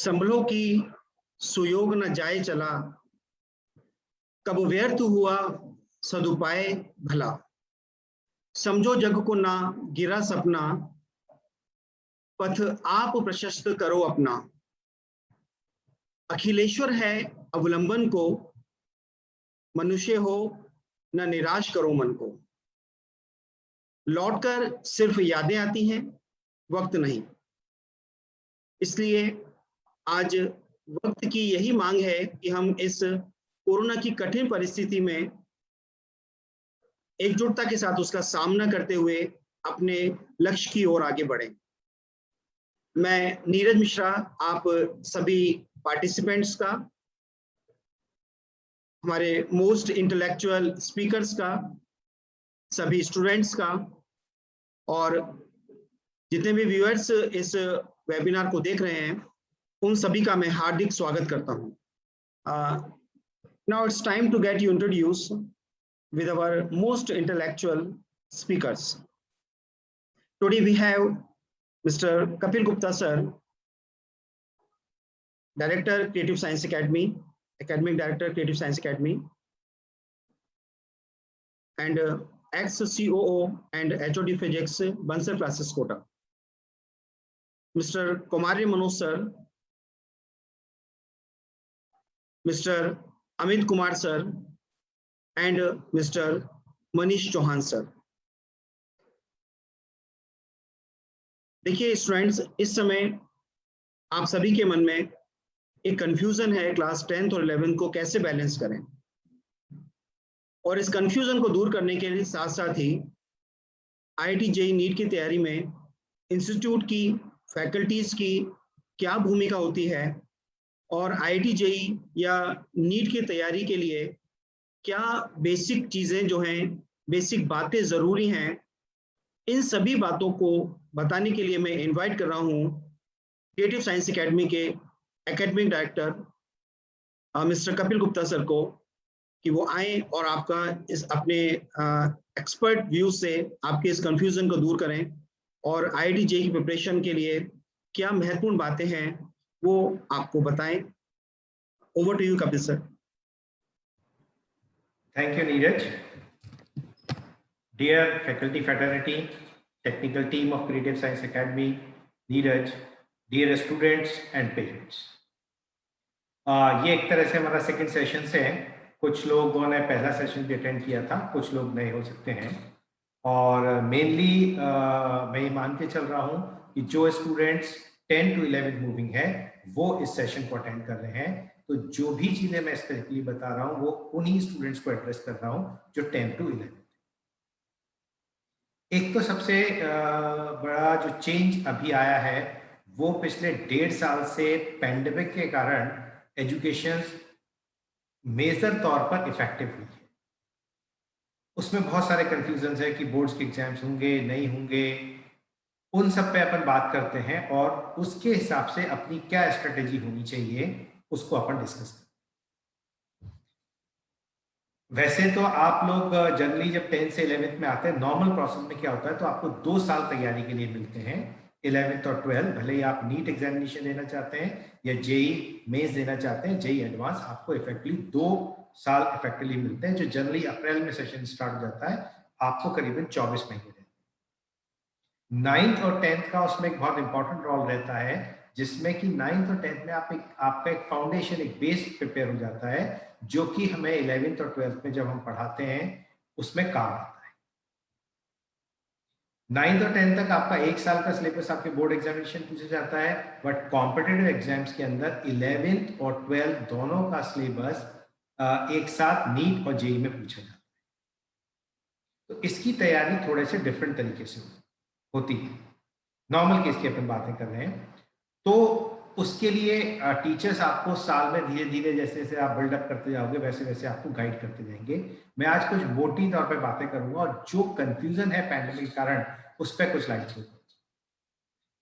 संभलों की सुयोग न जाए चला, कब व्यर्थ हुआ सदुपाय भला। समझो जग को ना गिरा सपना, पथ आप प्रशस्त करो अपना। अखिलेश्वर है अवलंबन को, मनुष्य हो न निराश करो मन को। लौटकर सिर्फ यादें आती हैं, वक्त नहीं। इसलिए आज वक्त की यही मांग है कि हम इस कोरोना की कठिन परिस्थिति में एकजुटता के साथ उसका सामना करते हुए अपने लक्ष्य की ओर आगे बढ़ें। मैं नीरज मिश्रा आप सभी पार्टिसिपेंट्स का, हमारे मोस्ट इंटेलेक्चुअल स्पीकर्स का, सभी स्टूडेंट्स का और जितने भी व्यूअर्स इस वेबिनार को देख रहे हैं उन सभी का मैं हार्दिक स्वागत करता हूं। Now it's time to get you introduce with our most intellectual speakers. Today we have Mr. Kapil Gupta sir, Director, Creative Science Academy, Academic Director, Creative Science Academy, and ex-COO and HOD Physics, Bansal Classes Kota. Mr. Komari Manoj sir, Mr. Amit Kumar sir, and Mr. Manish Chauhan sir. देखिए students, इस समय आप सभी के मन में एक confusion है, क्लास 10th और 11th को कैसे बैलेंस करें, और इस कंफ्यूजन को दूर करने के लिए साथ साथ ही IIT JEE नीट की तैयारी में इंस्टीट्यूट की फैकल्टीज की क्या भूमिका होती है और IIT JEE या नीट की तैयारी के लिए क्या बेसिक चीजें जो हैं, बेसिक बातें जरूरी हैं, इन सभी बातों को बताने के लिए मैं इनवाइट कर रहा हूं क्रिएटिव साइंस एकेडमी के academic director mister Kapil Gupta sir को, कि वो आए और आपका इस अपने एक्सपर्ट व्यू से आपके इस कंफ्यूजन को दूर करें और IIT JEE की प्रिपरेशन के लिए क्या महत्वपूर्ण बातें हैं वो आपको बताएं। Over to you Kapil sir. Thank you, Neeraj. Dear faculty fraternity, technical team of Creative Science Academy, Neeraj, dear students and parents. ये एक तरह से हमारा सेकंड सेशन से है। कुछ लोगों ने पहला सेशन भी अटेंड किया था, कुछ लोग नए हो सकते हैं, और मेनली मैं ये मान के चल रहा हूँ कि जो स्टूडेंट्स 10 to 11 मूविंग है वो इस सेशन को अटेंड कर रहे हैं। तो जो भी चीजें मैं स्पेसिफिकली बता रहा हूँ वो उन्हीं स्टूडेंट्स को एड्रेस कर रहा हूँ जो 10 to 11। एक तो सबसे बड़ा जो चेंज अभी आया है वो पिछले 1.5 साल से पैंडेमिक के कारण एजुकेशन मेजर तौर पर इफेक्टिव हुई है। उसमें बहुत सारे कंफ्यूजन है कि बोर्ड्स के एग्जाम्स होंगे नहीं होंगे, उन सब पे अपन बात करते हैं और उसके हिसाब से अपनी क्या स्ट्रेटेजी होनी चाहिए उसको अपन डिस्कस करते हैं। वैसे तो आप लोग जनरली जब 10th से 11th में आते हैं, नॉर्मल प्रोसेस में क्या होता है, तो आपको 2 साल तैयारी के लिए मिलते हैं, 11th और 12th। भले ही आप नीट एग्जामिनेशन देना चाहते हैं या JEE मेंस देना चाहते हैं, JEE एडवांस, आपको इफेक्टिवली 2 साल इफेक्टिवली मिलते हैं, जो जनरली अप्रैल में सेशन स्टार्ट हो जाता है, आपको करीबन 24 महीने रहते हैं। 9th और 10th का उसमें एक बहुत इंपॉर्टेंट रोल रहता है, जिसमें कि 9th और 10th में आपका एक फाउंडेशन, एक बेस प्रिपेयर हो जाता है, जो कि हमें 11th और 12th में जब हम पढ़ाते हैं उसमें काम आता है। 9th और 10th तक आपका 1 साल का सिलेबस आपके बोर्ड एग्जामिनेशन पूछा जाता है, बट कॉम्पिटिटिव एग्जाम्स के अंदर 11th और 12th दोनों का सिलेबस एक साथ नीट और JEE में पूछा जाता है। तो इसकी तैयारी थोड़े से डिफरेंट तरीके से होती है। नॉर्मल केस की अपन बातें कर रहे हैं, तो उसके लिए टीचर्स आपको साल में धीरे धीरे जैसे जैसे आप बिल्डअप करते जाओगे वैसे वैसे आपको गाइड करते जाएंगे। मैं आज कुछ मोटी तौर पे बातें करूंगा और जो कंफ्यूजन है पैंडेमिक के कारण उस पर कुछ लाइट होगा।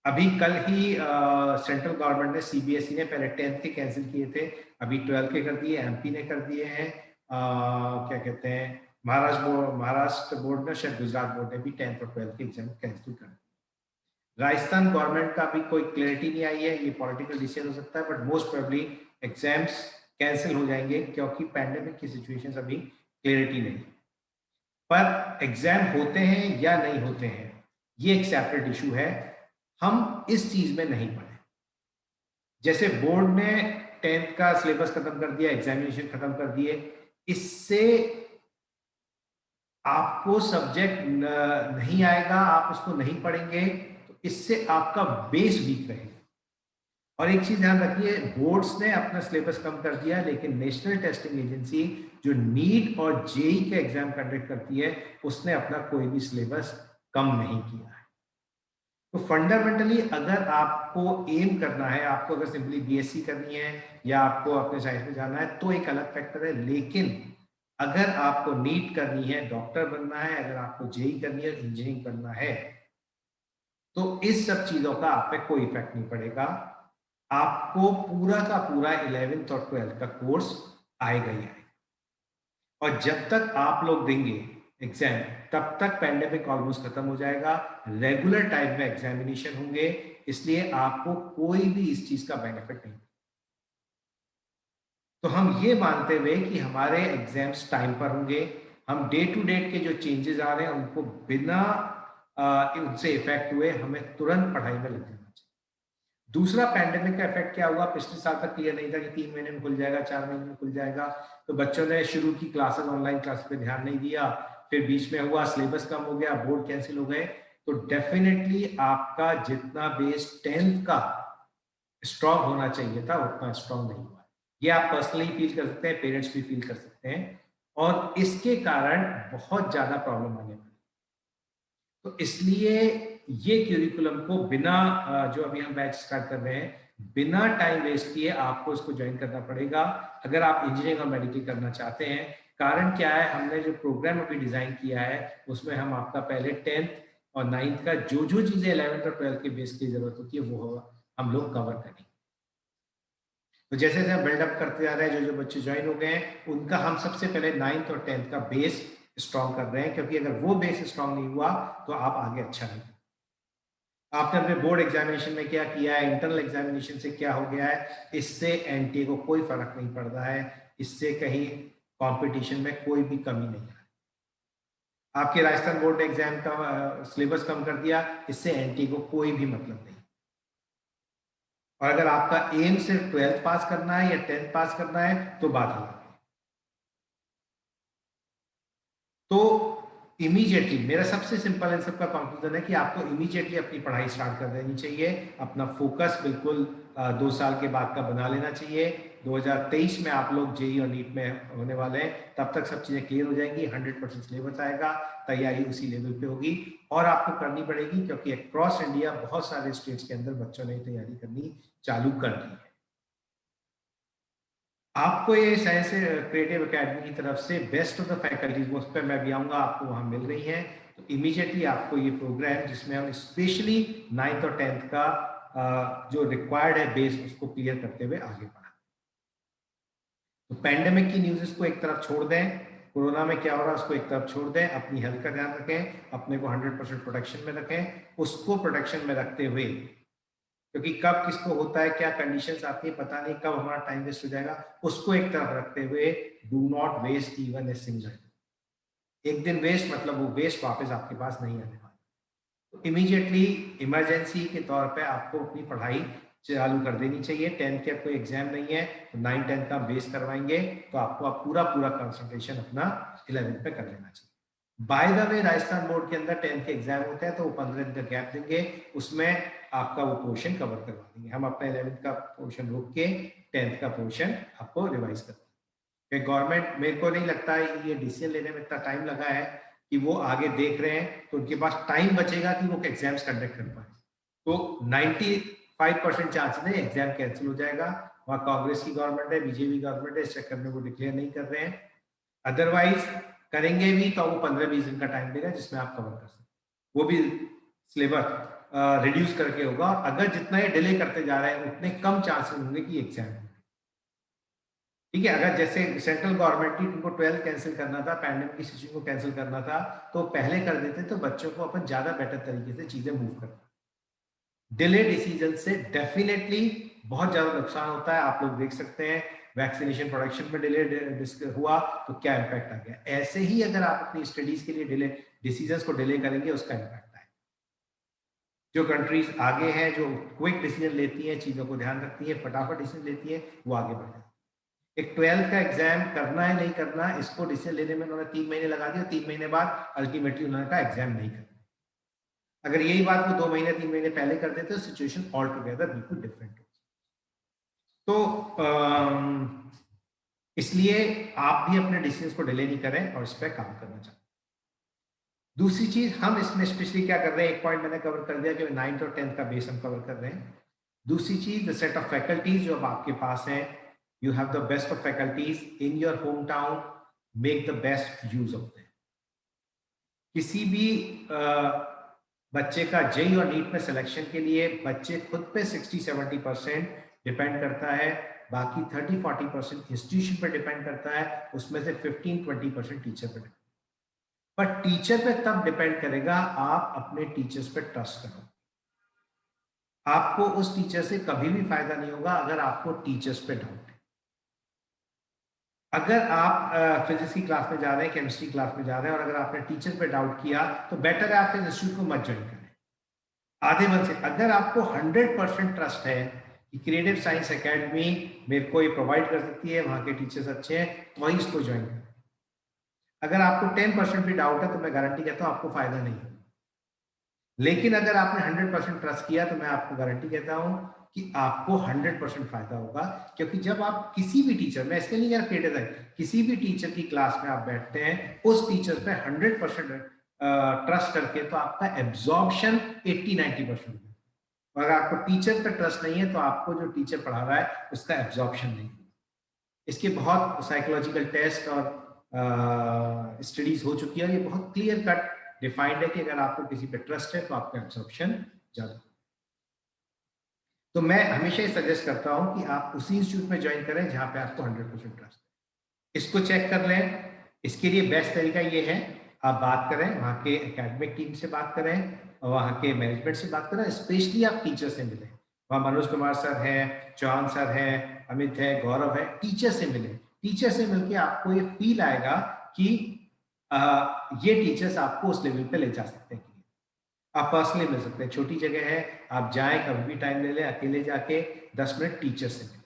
अभी कल ही सेंट्रल गवर्नमेंट ने, CBSE ने पहले 10th के कैंसिल किए थे, अभी 12th के कर दिए, MP ने कर दिए हैं, क्या कहते हैं, महाराष्ट्र बोर्ड ने, शायद गुजरात बोर्ड ने भी 10th और 12th के एग्जाम कैंसिल कर दिए। राजस्थान गवर्नमेंट का भी कोई क्लैरिटी नहीं आई है, ये पॉलिटिकल डिसीजन हो सकता है, but most probably exams cancel हो जाएंगे क्योंकि पैंडेमिक की सिचुएशन अभी क्लैरिटी नहीं। पर एग्जाम होते हैं या नहीं होते हैं ये एक सेपरेट इशू है, हम इस चीज में नहीं पड़े। जैसे बोर्ड ने 10th का सिलेबस खत्म कर दिया, एग्जामिनेशन खत्म कर दिए, इससे आपको सब्जेक्ट नहीं आएगा, आप उसको नहीं पढ़ेंगे, तो इससे आपका बेस वीक रहेगा। और एक चीज ध्यान रखिए, बोर्ड्स ने अपना सिलेबस कम कर दिया, लेकिन नेशनल टेस्टिंग एजेंसी जो नीट और जेई के एग्जाम कंडक्ट करती है, उसने अपना कोई भी सिलेबस कम नहीं किया है। तो फंडामेंटली अगर आपको एम करना है, आपको अगर सिंपली बीएससी करनी है या आपको अपने साइंस में जाना है तो एक अलग फैक्टर है, लेकिन अगर आपको नीट करनी है, डॉक्टर बनना है, अगर आपको जेई करनी है, इंजीनियरिंग करना है, तो इस सब चीजों का आप पे कोई इफेक्ट नहीं पड़ेगा। आपको पूरा का पूरा 11th और 12th का कोर्स आएगा ही आएगा। और जब तक आप लोग देंगे एग्जाम, तब तक पैंडेमिक ऑलमोस्ट खत्म हो जाएगा, रेगुलर टाइप में एग्जामिनेशन होंगे, इसलिए आपको कोई भी इस चीज का बेनिफिट नहीं। तो हम ये मानते हुए कि हमारे एग्जाम्स टाइम पर होंगे, हम डे टू डेट के जो चेंजेस आ रहे हैं उनको बिना उनसे इफेक्ट हुए हमें तुरंत पढ़ाई में लग जाना चाहिए। दूसरा, पैंडेमिक का इफेक्ट क्या हुआ, पिछले साल तक क्लियर नहीं था कि 3 महीने में खुल जाएगा, 4 महीने में खुल जाएगा, तो बच्चों ने शुरू की क्लासेस, ऑनलाइन क्लास पे ध्यान नहीं दिया, फिर बीच में हुआ सिलेबस कम हो गया, बोर्ड कैंसिल हो गए, तो डेफिनेटली आपका जितना बेस 10th का स्ट्रॉन्ग होना चाहिए था उतना स्ट्रॉन्ग नहीं हुआ। ये आप पर्सनली फील कर सकते हैं, पेरेंट्स भी फील कर सकते हैं, और इसके कारण बहुत ज्यादा प्रॉब्लम आने वाली। तो इसलिए ये क्यूरिकुलम को बिना जो अभी हम बैच स्टार्ट कर रहे हैं, बिना टाइम वेस्ट किए आपको इसको ज्वाइन करना पड़ेगा अगर आप इंजीनियरिंग और मेडिकल करना चाहते हैं। कारण क्या है, हमने जो प्रोग्राम अभी डिजाइन किया है उसमें हम आपका पहले 10th और 9th का जो जो चीजें 11th और 12th के बेस की जरूरत होती है वो हम लोग कवर करेंगे। तो जैसे जैसे हम बिल्डअप करते जा रहे हैं, जो जो बच्चे ज्वाइन हो गए हैं उनका हम सबसे पहले 9th और 10th का बेस स्ट्रॉन्ग कर रहे हैं, क्योंकि अगर वो बेस स्ट्रॉन्ग नहीं हुआ तो आप आगे अच्छा नहीं। आपने अपने बोर्ड एग्जामिनेशन में क्या किया है, इंटरनल एग्जामिनेशन से क्या हो गया है, इससे एनटीए को कोई फर्क नहीं पड़ रहा है, इससे कहीं कंपटीशन में कोई भी कमी नहीं है। आपके राजस्थान बोर्ड ने एग्जाम का सिलेबस कम कर दिया, इससे एनटीए को कोई भी मतलब नहीं। और अगर आपका एम सिर्फ 12th पास करना है या 10th पास करना है तो बात अलग है। तो इमीडिएटली मेरा सबसे सिंपल इन सबका कंक्लूजन है कि आपको इमीडिएटली अपनी पढ़ाई स्टार्ट कर देनी चाहिए, अपना फोकस बिल्कुल 2 साल के बाद का बना लेना चाहिए। 2023 में आप लोग जेई और नीट में होने वाले हैं, तब तक सब चीजें क्लियर हो जाएंगी, 100% सिलेबस आएगा, तैयारी उसी लेवल पे होगी और आपको करनी पड़ेगी, क्योंकि अक्रॉस इंडिया बहुत सारे स्टेट्स के अंदर बच्चों ने तैयारी करनी चालू कर दी है। आपको ये साइंस क्रिएटिव एकेडमी की तरफ से बेस्ट ऑफ द फैकल्टीज, उस पर मैं भी आऊँगा, आपको वहाँ मिल रही हैं। तो इमीडिएटली आपको ये प्रोग्राम, जिसमें हम स्पेशली 9th और 10th का जो रिक्वायर्ड है बेस, उसको क्लियर करते हुए आगे बढ़ा। तो पैंडेमिक की न्यूज़ को एक तरफ छोड़ दें, कोरोना में क्या हो रहा है उसको एक तरफ छोड़ दें, अपनी हेल्थ का ध्यान रखें, अपने को 100% प्रोटेक्शन में रखें, उसको प्रोटेक्शन में रखते हुए, क्योंकि कब किसको होता है, क्या कंडीशंस आती है पता नहीं, कब हमारा टाइम वेस्ट हो जाएगा, उसको एक तरफ रखते हुए do not waste even a single. एक दिन वेस्ट मतलब वो वेस्ट वापस आपके पास नहीं आने वाला। तो इमीडिएटली इमरजेंसी के तौर पे आपको अपनी पढ़ाई चालू कर देनी चाहिए। 10th का कोई एग्जाम नहीं है तो 9-10 का बेस करवाएंगे, तो आपको आप पूरा कंसंट्रेशन अपना 11th पे कर लेना चाहिए। By the way, Rajasthan board के अंदर 10th के एग्जाम होते हैं तो वो 15 दिन का गैप देंगे, उसमें आपका वो पोर्शन कवर करवा देंगे। हम अपने 11th का पोर्शन रोक के 10th का पोर्शन आपको रिवाइज करवा देंगे। गवर्नमेंट, मेरे को नहीं लगता है ये डिसीजन लेने में इतना टाइम लगा है कि वो आगे देख रहे हैं, तो उनके पास टाइम बचेगा कि वो एग्जाम्स कंडक्ट कर पाए। तो 95% चांसेस है एग्जाम कैंसिल हो जाएगा। वहाँ कांग्रेस की गवर्नमेंट है, बीजेपी गवर्नमेंट है, इस चक्कर में वो डिक्लेयर नहीं कर रहे हैं। अदरवाइज करेंगे भी तो वो 15-20 दिन का टाइम देगा जिसमें आप कवर कर सकते, वो भी सिलेबस रिड्यूस करके होगा। अगर जितना ये डिले करते जा रहे हैं उतने कम चांसेस होंगे कि एग्जाम, ठीक है। अगर जैसे सेंट्रल गवर्नमेंट उनको 12th कैंसिल करना था, पैंडेमिक की सिचुएशन को कैंसिल करना था, तो पहले कर देते तो बच्चों को अपन ज्यादा बेटर तरीके से चीजें मूव करता। डिले डिसीजन से डेफिनेटली बहुत ज्यादा नुकसान होता है। आप लोग देख सकते हैं वैक्सीनेशन प्रोडक्शन में डिले हुआ तो क्या इम्पैक्ट आ गया। ऐसे ही अगर आप अपनी स्टडीज के लिए डिले डिसीजंस को डिले करेंगे, उसका इम्पैक्ट आएगा। जो कंट्रीज आगे हैं, जो क्विक डिसीजन लेती हैं, चीजों को ध्यान रखती है, फटाफट डिसीजन लेती है, वो आगे बढ़ जाती है। एक 12th का एग्जाम करना है नहीं करना, इसको डिसीजन लेने में उन्होंने 3 महीने लगा दिया, 3 महीने बाद अल्टीमेटली उन्होंने कहा एग्जाम नहीं करना। अगर यही बात वो 2 महीने 3 महीने पहले कर देते तो सिचुएशन ऑल टुगेदर बिल्कुल डिफरेंट होती। तो इसलिए आप भी अपने डिसीजन को डिले नहीं करें और इस पर काम करना चाहिए। दूसरी चीज हम इसमें स्पेशली क्या कर रहे हैं, एक पॉइंट मैंने कवर कर दिया कि 9th और 10th का बेस हम कवर कर रहे हैं। दूसरी चीज, द सेट ऑफ फैकल्टीज जो अब आपके पास है, you have the best of faculties in your home town, make the best use of them. किसी भी बच्चे का जेई और नीट में सिलेक्शन के लिए बच्चे खुद पे 60-70% डिपेंड करता है, बाकी 30-40% इंस्टीट्यूशन पर डिपेंड करता है, उसमें से 15-20% टीचर पर डिपेंड। पर टीचर पे तब डिपेंड करेगा आप अपने टीचर्स पे ट्रस्ट करो। आपको उस टीचर से कभी भी फायदा नहीं होगा अगर आपको टीचर्स पे डाउट है। अगर आप फिजिक्स की क्लास में जा रहे हैं, केमिस्ट्री क्लास में जा रहे हैं और अगर आपने टीचर पे डाउट किया तो बेटर है आप फिर इंस्टीट्यूट को मत ज्वाइन करें, आधे मन से। अगर आपको 100% ट्रस्ट है कि क्रिएटिव साइंस एकेडमी मेरे को ये प्रोवाइड कर सकती है, वहां के टीचर्स अच्छे हैं, तो वही इसको ज्वाइन करें। अगर आपको 10% भी डाउट है तो मैं गारंटी कहता हूं आपको फायदा नहीं है। लेकिन अगर आपने 100% ट्रस्ट किया तो मैं आपको गारंटी कहता हूं कि आपको 100% फायदा होगा। क्योंकि जब आप किसी भी टीचर, मैं इसके लिए क्रिएटिव है, किसी भी टीचर की क्लास में आप बैठते हैं, उस टीचर पे 100% ट्रस्ट करके, तो आपका एब्जॉर्प्शन 80-90% है। और अगर आपको टीचर पे ट्रस्ट नहीं है तो आपको जो टीचर पढ़ा रहा है उसका एब्जॉर्प्शन नहीं। इसके बहुत साइकोलॉजिकल टेस्ट और स्टडीज हो चुकी है और ये बहुत क्लियर कट डिफाइंड है कि अगर आपको किसी पे ट्रस्ट है तो आपका एब्जॉर्प्शन ज्यादा। तो मैं हमेशा ही सजेस्ट करता हूं कि आप उसी इंस्टीट्यूट में ज्वाइन करें जहां पे आपको 100% ट्रस्ट है। इसको चेक कर लें। इसके लिए बेस्ट तरीका ये है, आप बात करें वहां के एकेडमिक टीम से, बात करें और वहां के मैनेजमेंट से बात करें, स्पेशली आप टीचर से मिलें। वहां मनोज कुमार सर हैं, चौहान सर हैं, अमित है, गौरव है, टीचर से मिलें। टीचर से मिलकर आपको ये फील आएगा कि ये टीचर्स आपको उस लेवल पे ले जा सकते हैं। आप पर्सनली मिल सकते हैं, छोटी जगह है, आप जाएं, कभी भी टाइम ले लें, अकेले जाके 10 मिनट टीचर से मिलें।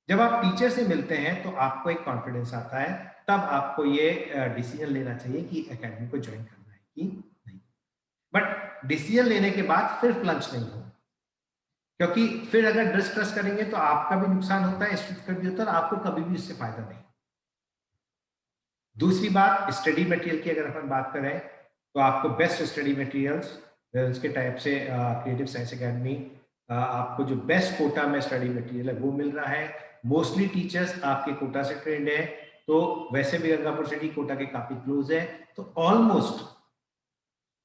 जब आप टीचर से मिलते हैं तो आपको एक कॉन्फिडेंस आता है, तब आपको ये डिसीजन लेना चाहिए कि एकेडमी को ज्वाइन करना है कि नहीं। बट डिसीजन लेने के बाद सिर्फ लंच नहीं हो, क्योंकि फिर अगर डिस्ट्रस्ट करेंगे तो आपका भी नुकसान होता है, इंस्टीट्यूट का भी होता है, और आपको कभी भी उससे फायदा नहीं। दूसरी बात, स्टडी मटेरियल की अगर अपन बात करें तो आपको बेस्ट स्टडी मटेरियल्स के टाइप से क्रिएटिव साइंस एकेडमी आपको जो बेस्ट कोटा में स्टडी मटेरियल है वो मिल रहा है। मोस्टली टीचर्स आपके कोटा से ट्रेंड है, तो वैसे भी गंगापुर सिटी कोटा के काफी क्लोज है, तो almost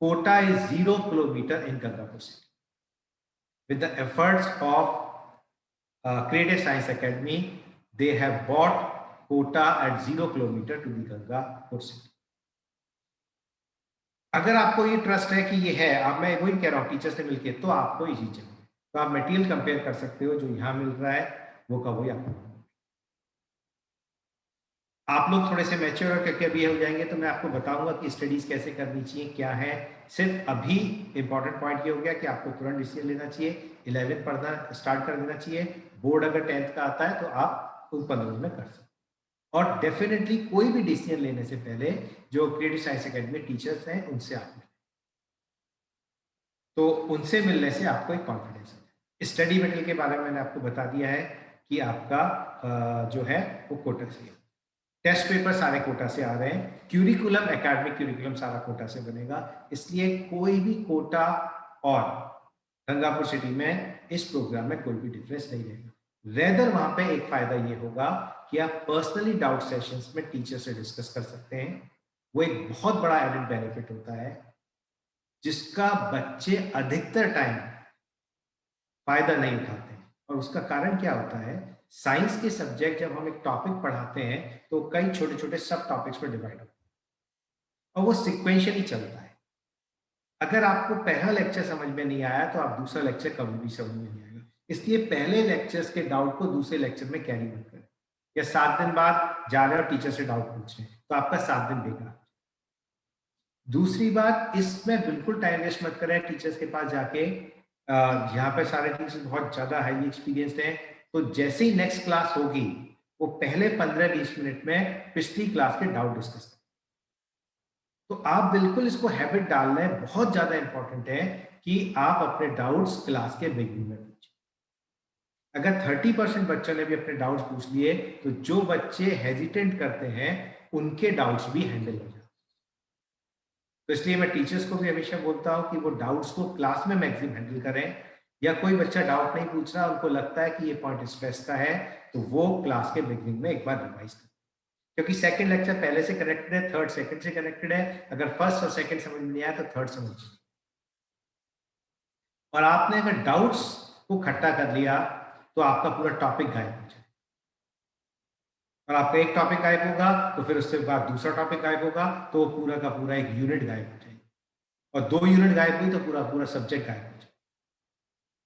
Kota is 0 kilometre in Gangapur City. With the efforts of Creative Science Academy, they have bought quota at 0 kilometer to the Gangapur city. अगर आपको ये ट्रस्ट है कि ये है, अब मैं वही कह रहा हूँ टीचर से मिलके, तो आपको ये चीज चाहिए, तो आप मटेरियल कंपेयर कर सकते हो, जो यहाँ मिल रहा है वो का वही आपको। आप लोग थोड़े से मैच्योर और करके अभी हो जाएंगे तो मैं आपको बताऊंगा कि स्टडीज कैसे करनी चाहिए, क्या है। सिर्फ अभी इंपॉर्टेंट पॉइंट ये हो गया कि आपको तुरंत डिसीजन लेना चाहिए, 11th पढ़ना स्टार्ट कर देना चाहिए। बोर्ड अगर 10th का आता है तो आप उन 15 में कर सकते। और डेफिनेटली कोई भी डिसीजन लेने से पहले जो क्रिएटिव साइंस एकेडमी टीचर्स हैं उनसे आप मिलें, तो उनसे मिलने से आपको एक कॉन्फिडेंस है। स्टडी मटेरियल के बारे में मैंने आपको बता दिया है कि आपका जो है वो कोटा से, टेस्ट पेपर सारे कोटा से आ रहे हैं, क्यूरिकुलम एकेडमिक क्यूरिकुलम सारा कोटा से बनेगा, इसलिए कोई भी कोटा और गंगापुर सिटी में इस प्रोग्राम में कोई भी डिफरेंस नहीं रहेगा। रेदर वहां पे एक फायदा ये होगा कि आप पर्सनली डाउट सेशंस में टीचर से डिस्कस कर सकते हैं, वो एक बहुत बड़ा एडेड बेनिफिट होता है, जिसका बच्चे अधिकतर टाइम फायदा नहीं उठाते हैं। और उसका कारण क्या होता है, साइंस के सब्जेक्ट जब हम एक टॉपिक पढ़ाते हैं तो कई छोटे छोटे सब टॉपिक्स पर डिवाइड होते हैं और वो सिक्वेंशियली चलता है। अगर आपको पहला लेक्चर समझ में नहीं आया तो आप दूसरा लेक्चर कभी भी समझ में नहीं आएगा। इसलिए पहले लेक्चर्स के डाउट को दूसरे लेक्चर में कैरी मत करें, या 7 दिन बाद जा रहे हो टीचर से डाउट पूछ रहे हैं तो आपका 7 दिन बेकार। दूसरी बात, इसमें बिल्कुल टाइम वेस्ट मत करें टीचर्स के पास जाके। यहाँ पे सारे टीचर्स बहुत ज्यादा हाईली एक्सपीरियंस्ड हैं, तो जैसे ही नेक्स्ट क्लास होगी वो पहले 15-20 मिनट में पिछली क्लास के डाउट डिस्कस करें। तो आप बिल्कुल इसको हैबिट डाल रहे हैं, बहुत ज्यादा इंपॉर्टेंट है कि आप अपने डाउट्स क्लास के बिगिनिंग में पूछें। अगर 30% बच्चों ने भी अपने डाउट्स पूछ लिए तो जो बच्चे हेजिटेंट करते हैं उनके डाउट्स भी हैंडल हो जाते हैं। तो इसलिए मैं टीचर्स को भी हमेशा बोलता हूं कि वो डाउट्स को क्लास में मैक्सिमम हैंडल करें, या कोई बच्चा डाउट नहीं पूछ रहा, उनको लगता है कि ये पॉइंट स्ट्रेस का है, तो वो क्लास के बिगिनिंग में एक बार रिवाइज करें, क्योंकि सेकंड लेक्चर पहले से कनेक्टेड है, थर्ड सेकंड से कनेक्टेड है। अगर फर्स्ट और सेकंड समझ में नहीं आया तो थर्ड समझ में। और आपने अगर डाउट्स को इकट्ठा कर लिया तो आपका पूरा टॉपिक गायब हो जाए, और आपका एक टॉपिक गायब होगा तो फिर उसके बाद दूसरा टॉपिक गायब होगा, तो पूरा का पूरा एक यूनिट गायब हो जाएगी, और 2 यूनिट गायब हुई तो पूरा पूरा सब्जेक्ट गायब हो जाए,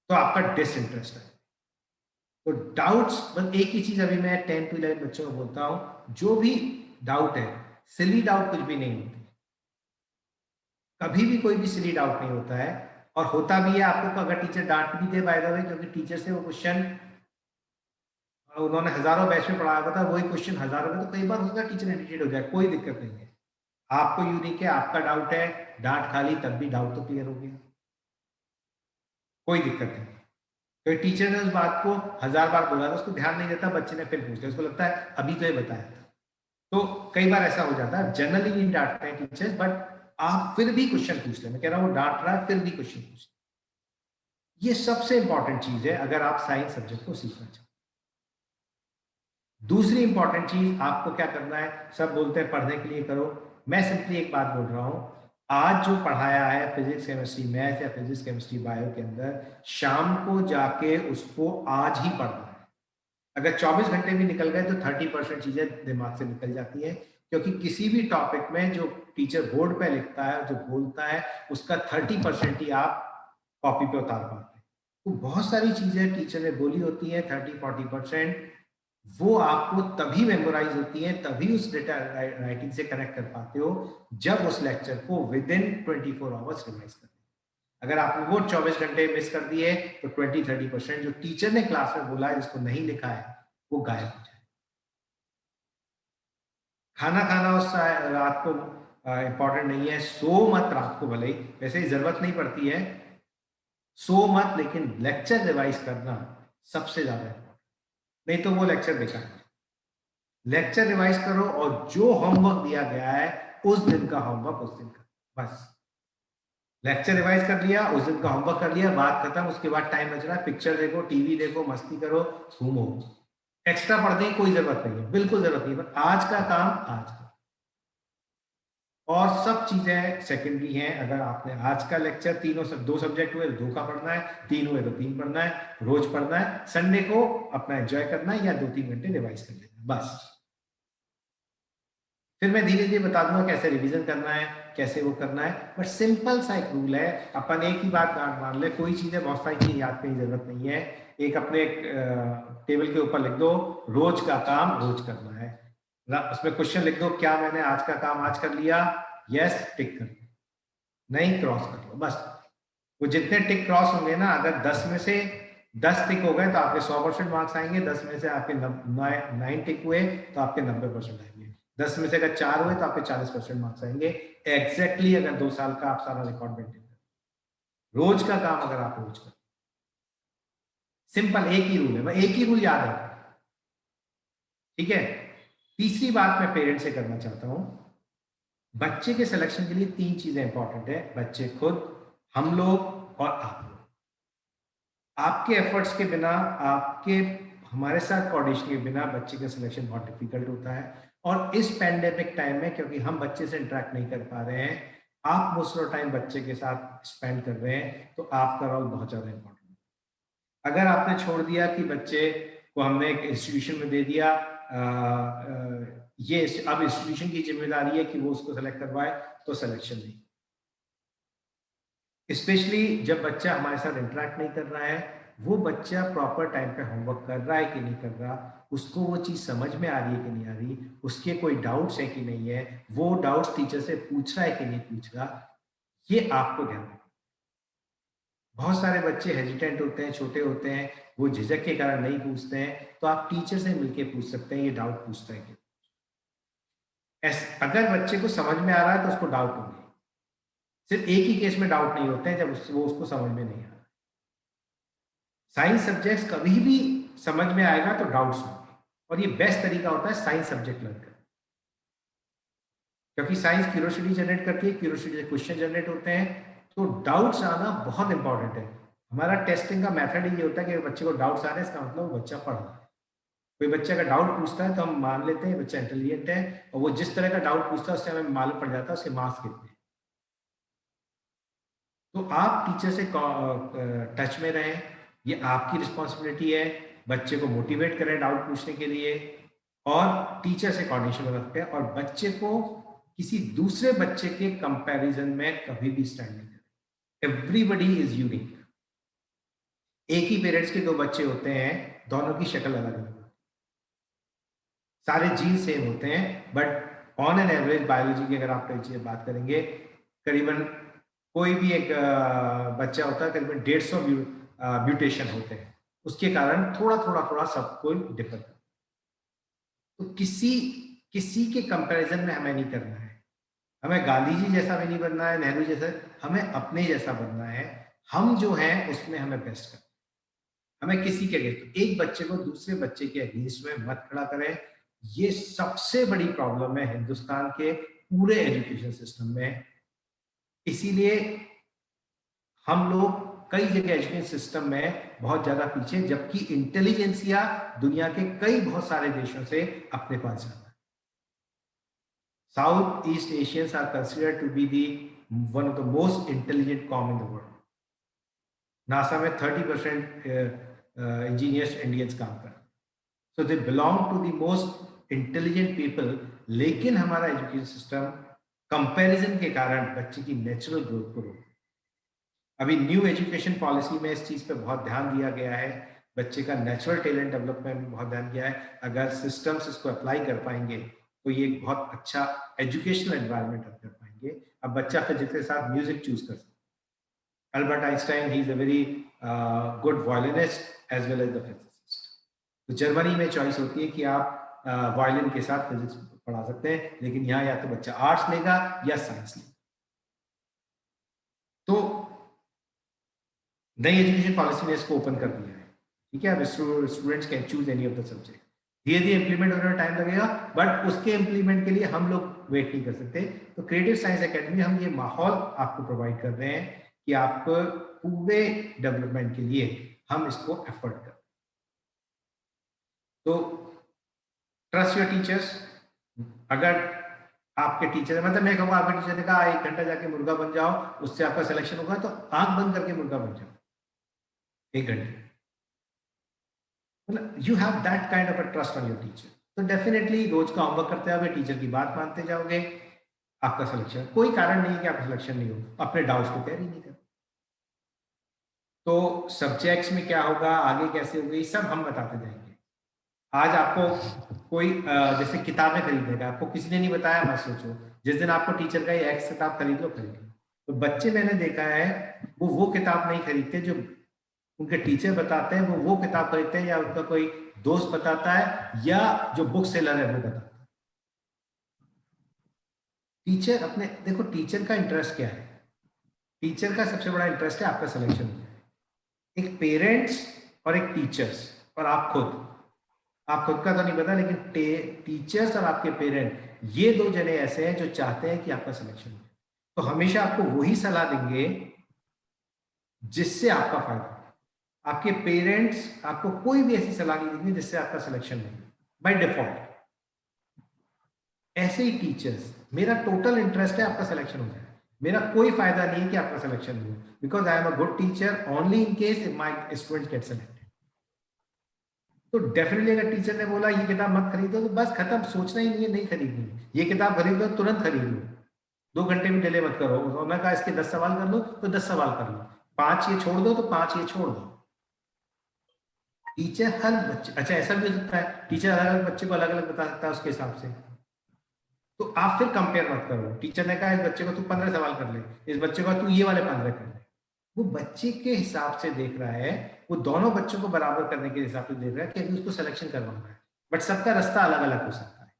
तो आपका डिसइंटरेस्ट है। तो डाउट्स, बस एक ही चीज अभी मैं 10 to 11 बच्चों को बोलता हूं, जो भी डाउट है, सिली डाउट कुछ भी नहीं होती, कभी भी कोई भी सिली डाउट नहीं होता है, और होता भी है आपको अगर टीचर डांट भी दे, बाय द वे, क्योंकि टीचर से वो क्वेश्चन उन्होंने हजारों बैच में पढ़ाया होता है, वही क्वेश्चन हजारों में, तो कई बार होता है टीचर इरिटेट हो जाए, कोई दिक्कत नहीं है। आपको यूनिक है, आपका डाउट है, डांट खा ली तब भी डाउट तो क्लियर हो गया, कोई दिक्कत नहीं। तो टीचर ने उस बात को 1000 बार बोला था, उसको ध्यान नहीं देता, बच्चे ने फिर पूछ लिया, उसको लगता है अभी तो ये बताया था। तो कई बार ऐसा हो जाता है, जनरली नहीं डांटते हैं टीचर्स, बट आप फिर भी क्वेश्चन पूछ लें, मैं कह रहा हूँ वो डांट रहा है फिर भी क्वेश्चन पूछ लें। ये सबसे इंपॉर्टेंट चीज है अगर आप साइंस सब्जेक्ट को सीखना चाहते हैं। दूसरी इंपॉर्टेंट चीज आपको क्या करना है, सब बोलते हैं पढ़ने के लिए करो, मैं सिंपली एक बात बोल रहा हूं, आज जो पढ़ाया है फिजिक्स केमिस्ट्री मैथ या फिजिक्स केमिस्ट्री बायो के अंदर, शाम को जाके उसको आज ही पढ़ना है। अगर 24 घंटे भी निकल गए तो 30% चीजें दिमाग से निकल जाती है, क्योंकि किसी भी टॉपिक में जो टीचर बोर्ड पे लिखता है, जो बोलता है, उसका 30% ही आप कॉपी पे उतार पाते हैं। तो बहुत सारी चीजें टीचर ने बोली होती है, 30-40%, वो आपको तभी मेमोराइज होती है, तभी उस डेटा राइटिंग से कनेक्ट कर पाते हो जब उस लेक्चर को विद इन 24 आवर्स रिवाइज करते हैं। अगर आपने वो 24 घंटे मिस कर दिए तो 20-30% जो टीचर ने क्लास में बोला है, जिसको नहीं लिखा है, वो गायब हो जाए। खाना खाना उस रात को इंपॉर्टेंट नहीं है, सो मत रात को, भले ही वैसे ही जरूरत नहीं पड़ती है, सो मत, लेकिन लेक्चर रिवाइज करना सबसे ज्यादा इंपॉर्टेंट, नहीं तो वो लेक्चर बेकार है। लेक्चर रिवाइज करो, और जो होमवर्क दिया गया है उस दिन का होमवर्क उस दिन का, बस। लेक्चर रिवाइज कर लिया, उस दिन का होमवर्क कर लिया, बात खत्म। उसके बाद टाइम बच रहा है, पिक्चर देखो, टीवी देखो, मस्ती करो, घूमो, एक्स्ट्रा पढ़ने की कोई जरूरत नहीं है, बिल्कुल जरूरत नहीं है। आज का काम आज का, और सब चीजें सेकेंडरी हैं। अगर आपने आज का लेक्चर 2 सब्जेक्ट हुए तो 2 का पढ़ना है, 3 हुए तो 3 पढ़ना है, रोज पढ़ना है, संडे को अपना एंजॉय करना है, या 2-3 घंटे रिवाइज कर लेना, बस। फिर मैं धीरे धीरे बता दूंगा कैसे रिवीजन करना है, कैसे वो करना है, बट सिंपल सा एक रूल है, अपन एक ही बात मान ले, कोई चीजें, बहुत सारी चीजें याद करने की जरूरत नहीं है। एक अपने टेबल के ऊपर लिख दो, रोज का काम रोज करना है, उसमें क्वेश्चन लिख दो, क्या मैंने आज का काम आज कर लिया, यस टिक कर लो, नहीं क्रॉस कर लो, बस। वो जितने टिक क्रॉस होंगे ना, अगर 10 में से 10 टिक हो गए तो आपके 100% मार्क्स आएंगे, 10 में से आपके 9 टिक हुए तो आपके 90% आएंगे, 10 में से अगर 4 हुए तो आपके 40% मार्क्स आएंगे, एग्जैक्टली। अगर 2 साल का आप सारा रिकॉर्ड मेंटेन करें, रोज का काम अगर आप रोज करें, सिंपल एक ही रूल है, एक ही रूल याद है, ठीक है। तीसरी बात मैं पेरेंट्स से करना चाहता हूं, बच्चे के सिलेक्शन के लिए 3 चीजें इंपॉर्टेंट है, बच्चे खुद, हम लोग और आप लोग। आपके एफर्ट्स के बिना, आपके हमारे साथ कोऑर्डिनेशन के बिना बच्चे का सिलेक्शन बहुत डिफिकल्ट होता है। और इस पैंडेमिक टाइम में, क्योंकि हम बच्चे से इंटरेक्ट नहीं कर पा रहे हैं, आप मोस्ट ऑफ टाइम बच्चे के साथ स्पेंड कर रहे हैं, तो आपका रोल बहुत ज्यादा इंपॉर्टेंट है। अगर आपने छोड़ दिया कि बच्चे को हमने एक इंस्टीट्यूशन में दे दिया, ये अब इंस्टीट्यूशन की जिम्मेदारी है कि वो उसको सेलेक्ट करवाए, तो सिलेक्शन नहीं। स्पेशली जब बच्चा हमारे साथ इंटरेक्ट नहीं कर रहा है, वो बच्चा प्रॉपर टाइम पे होमवर्क कर रहा है कि नहीं कर रहा, उसको वो चीज़ समझ में आ रही है कि नहीं आ रही, उसके कोई डाउट्स है कि नहीं है, वो डाउट्स टीचर से पूछ रहा है कि नहीं पूछ रहा, ये आपको ध्यान रखना। बहुत सारे बच्चे हेजिटेंट होते हैं, छोटे होते हैं, वो झिझक के कारण नहीं पूछते हैं, तो आप टीचर से मिलके पूछ सकते हैं ये डाउट पूछता है कि अगर बच्चे को समझ में आ रहा है तो उसको डाउट होंगे। सिर्फ एक ही केस में डाउट नहीं होते हैं जब वो उसको समझ में नहीं आ रहा। साइंस सब्जेक्ट्स कभी भी समझ में आएगा तो डाउट्स होंगे, और ये बेस्ट तरीका होता है साइंस सब्जेक्ट लर्न करने, क्योंकि साइंस क्यूरियोसिटी जनरेट करती है, क्यूरियोसिटी से क्वेश्चन जनरेट होते हैं, तो डाउट्स आना बहुत इंपॉर्टेंट है। हमारा टेस्टिंग का मेथड ही ये होता है कि बच्चे को डाउट्स आ रहे हैं, इसका मतलब वो बच्चा पढ़ रहा है। कोई बच्चा का डाउट पूछता है तो हम मान लेते हैं बच्चा इंटेलिजेंट है, और वो जिस तरह का डाउट पूछता है उससे हमें मालूम पड़ जाता है उसके मार्क्स कितने हैं। तो आप टीचर से टच में रहें, ये आपकी रिस्पॉन्सिबिलिटी है। बच्चे को मोटिवेट करें डाउट पूछने के लिए, और टीचर से कोऑर्डिनेशन बना सकते हैं, और बच्चे को किसी दूसरे बच्चे के कंपैरिजन में कभी भी स्टैंड नहीं करें। Everybody is unique. एक ही पेरेंट्स के दो बच्चे होते हैं, दोनों की शक्ल अलग अलग, सारे जीन सेम होते हैं, but on an average biology की अगर आप बात करेंगे, करीबन कोई भी एक बच्चा होता है, करीबन 150 म्यूटेशन होते हैं, उसके कारण थोड़ा थोड़ा थोड़ा सब कोई डिफर करता है। तो किसी किसी के कंपैरिजन में हमें नहीं करना है, हमें गांधी जी जैसा भी नहीं बनना है, नेहरू जैसा, हमें अपने जैसा बनना है। हम जो हैं उसमें हमें बेस्ट करना है, हमें किसी के अगेंस्ट, एक बच्चे को दूसरे बच्चे के अगेंस्ट में मत खड़ा करें। ये सबसे बड़ी प्रॉब्लम है हिंदुस्तान के पूरे एजुकेशन सिस्टम में। इसीलिए हम लोग कई जगह एजुकेशन सिस्टम में बहुत ज्यादा पीछे, जबकि इंटेलिजेंसिया दुनिया के कई बहुत सारे देशों से अपने पास ज्यादा है। South East Asians are considered to be the one of the most intelligent कॉम इन द वर्ल्ड। नासा में 30% इंजीनियर्स इंडियंस काम कर, so they belong to the most intelligent people. लेकिन हमारा एजुकेशन सिस्टम कंपैरिजन के कारण बच्चे की नेचुरल ग्रोथ को रोक। अभी न्यू एजुकेशन पॉलिसी में इस चीज पे बहुत ध्यान दिया गया है, बच्चे का नेचुरल टैलेंट डेवलपमेंट में बहुत ध्यान दिया है। अगर सिस्टम्स इसको अप्लाई कर पाएंगे तो ये बहुत अच्छा एजुकेशनल एनवायरनमेंट कर पाएंगे। अब बच्चा फिजिक्स के साथ म्यूजिक चूज कर सकता है। Albert Einstein, he is a very good violinist as well as the physicist. तो जर्मनी में चॉइस होती है कि आप वायलिन के साथ फिजिक्स पढ़ा सकते हैं, लेकिन यहाँ या तो बच्चा आर्ट्स लेगा या साइंस लेगा। तो नई एजुकेशन पॉलिसी ने इसको ओपन कर दिया है, ठीक है। अब students can choose any of the subject. धीरे धीरे इंप्लीमेंट होने में टाइम लगेगा, बट उसके इंप्लीमेंट के लिए हम लोग वेट नहीं कर सकते। तो क्रिएटिव साइंस एकेडमी हम ये माहौल आपको प्रोवाइड कर रहे हैं कि आप पूरे डेवलपमेंट के लिए हम इसको एफर्ट कर। तो ट्रस्ट योर टीचर्स। अगर आपके टीचर, मतलब मैं कहूँगा आपके टीचर ने कहा 1 घंटा जाके मुर्गा बन जाओ, उससे आपका सिलेक्शन होगा, तो आंख बंद करके मुर्गा बन जाओ 1 घंटे। मतलब you have that kind of a trust on your teacher, तो डेफिनेटली रोज का होमवर्क करते हुए टीचर की बात मानते जाओगे, आपका सिलेक्शन, कोई कारण नहीं है कि आपका सिलेक्शन नहीं हो। अपने डाउट्स को कैरी नहीं कर। तो सब्जेक्ट्स में क्या होगा, आगे कैसे होगी, सब हम बताते जाएंगे। आज आपको कोई जैसे किताबें खरीदने का आपको किसी ने नहीं बताया, मत सोचो जिस दिन आपको टीचर का एक्स किताब खरीद लो। तो बच्चे मैंने देखा है वो किताब नहीं खरीदते जो उनके टीचर बताते हैं, वो किताब खरीदते हैं या उनका कोई दोस्त बताता है या जो बुक सेलर है वो बताता है। टीचर अपने, देखो टीचर का इंटरेस्ट क्या है, टीचर का सबसे बड़ा इंटरेस्ट है आपका सिलेक्शन हो जाए। एक पेरेंट्स और एक टीचर्स और आप खुद का तो नहीं पता, लेकिन टीचर्स और आपके पेरेंट, ये 2 जने ऐसे हैं जो चाहते हैं कि आपका सिलेक्शन हो। तो हमेशा आपको वही सलाह देंगे जिससे आपका फायदा हो। आपके पेरेंट्स आपको कोई भी ऐसी सलाह नहीं देंगे जिससे आपका सिलेक्शन नहीं हो बाय डिफॉल्ट। ऐसे ही टीचर्स, मेरा टोटल इंटरेस्ट है आपका सिलेक्शन हो जाए, मेरा कोई फायदा नहीं है कि आपका सिलेक्शन नहीं हो, because I am a good teacher only in case if my student get selected. तो डेफिनेटली अगर टीचर ने बोला ये किताब मत खरीदो, तो बस खत्म, सोचना ही नहीं है, नहीं खरीदनी, ये किताब खरीद लो, तुरंत खरीद लो। 2 घंटे में डिले मत करो। तो मैं कहा इसके 10 सवाल कर लो तो 10 सवाल कर लो, 5 ये छोड़ दो तो 5 ये छोड़ दो। टीचर हर बच्चे, अच्छा ऐसा भी हो सकता है टीचर अलग अलग बच्चे को अलग अलग बता सकता है उसके हिसाब से, तो आप फिर कंपेयर मत करो। टीचर ने कहा इस बच्चे को तू 15 सवाल कर ले, इस बच्चे को तू ये वाले 15 कर ले। वो बच्चे के हिसाब से देख रहा है, वो दोनों बच्चों को बराबर करने के हिसाब से देख रहा है कि अभी उसको सिलेक्शन करवाना है, बट सबका रास्ता अलग अलग हो सकता है।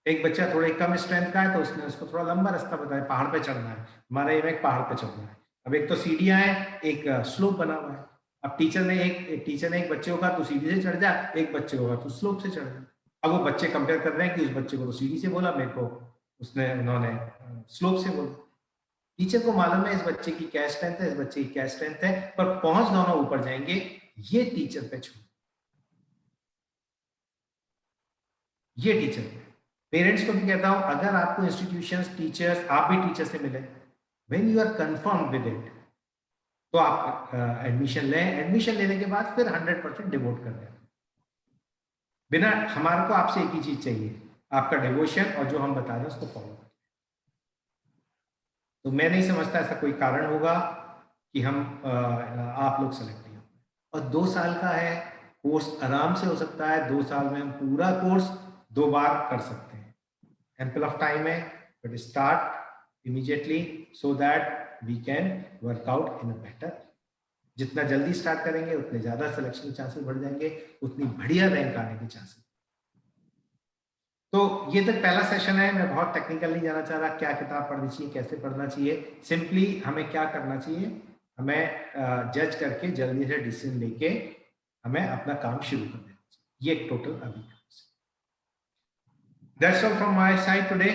एक बच्चा थोड़ा कम स्ट्रेंथ का है तो उसने उसको थोड़ा लंबा रास्ता बताया, पहाड़ पे चढ़ना है, हमारा एम एक पहाड़ पे चढ़ना है। अब एक तो सीढ़ियां है, एक स्लोप बना हुआ है। अब टीचर ने एक बच्चे को कहा तू सीढ़ी से चढ़ जा, एक बच्चे को कहा तू स्लोप से चढ़ जा। अब वो बच्चे कंपेयर कर रहे हैं कि उस बच्चे को तो सीढ़ी से बोला, मेरे को उन्होंने स्लोप से बोला। टीचर को मालूम है इस बच्चे की क्या स्ट्रेंथ है, इस बच्चे की क्या स्ट्रेंथ है, पर पहुंच दोनों ऊपर जाएंगे, ये टीचर पे छोड़, ये टीचर पे। पेरेंट्स को भी कहता हूं, अगर आपको इंस्टीट्यूशंस, टीचर्स, आप भी टीचर से मिले, when you are confirm with it, तो आप एडमिशन लें। एडमिशन लेने के बाद फिर 100% डिवोट कर दें। बिना, हमारे को आपसे एक ही चीज चाहिए, आपका डिवोशन, और जो हम बता रहे हैं उसको फॉलो करें। तो मैं नहीं समझता ऐसा कोई कारण होगा कि हम आप लोग सेलेक्ट नहीं हो। और 2 साल का है कोर्स, आराम से हो सकता है 2 साल में हम पूरा कोर्स 2 बार कर सकते हैं। एम्पल ऑफ टाइम है, but start immediately so that we can work out in a better. जितना जल्दी स्टार्ट करेंगे उतने ज्यादा सिलेक्शन के चांसेस बढ़ जाएंगे, उतनी बढ़िया रैंक आने के चांसेस। तो ये तक पहला सेशन है। मैं बहुत टेक्निकल नहीं जाना चाह रहा, क्या किताब पढ़नी चाहिए, कैसे पढ़ना चाहिए, सिंपली हमें क्या करना चाहिए, हमें जज करके जल्दी से डिसीजन लेके हमें अपना काम शुरू कर देना चाहिए। ये एक टोटल अभी that's all from my side today.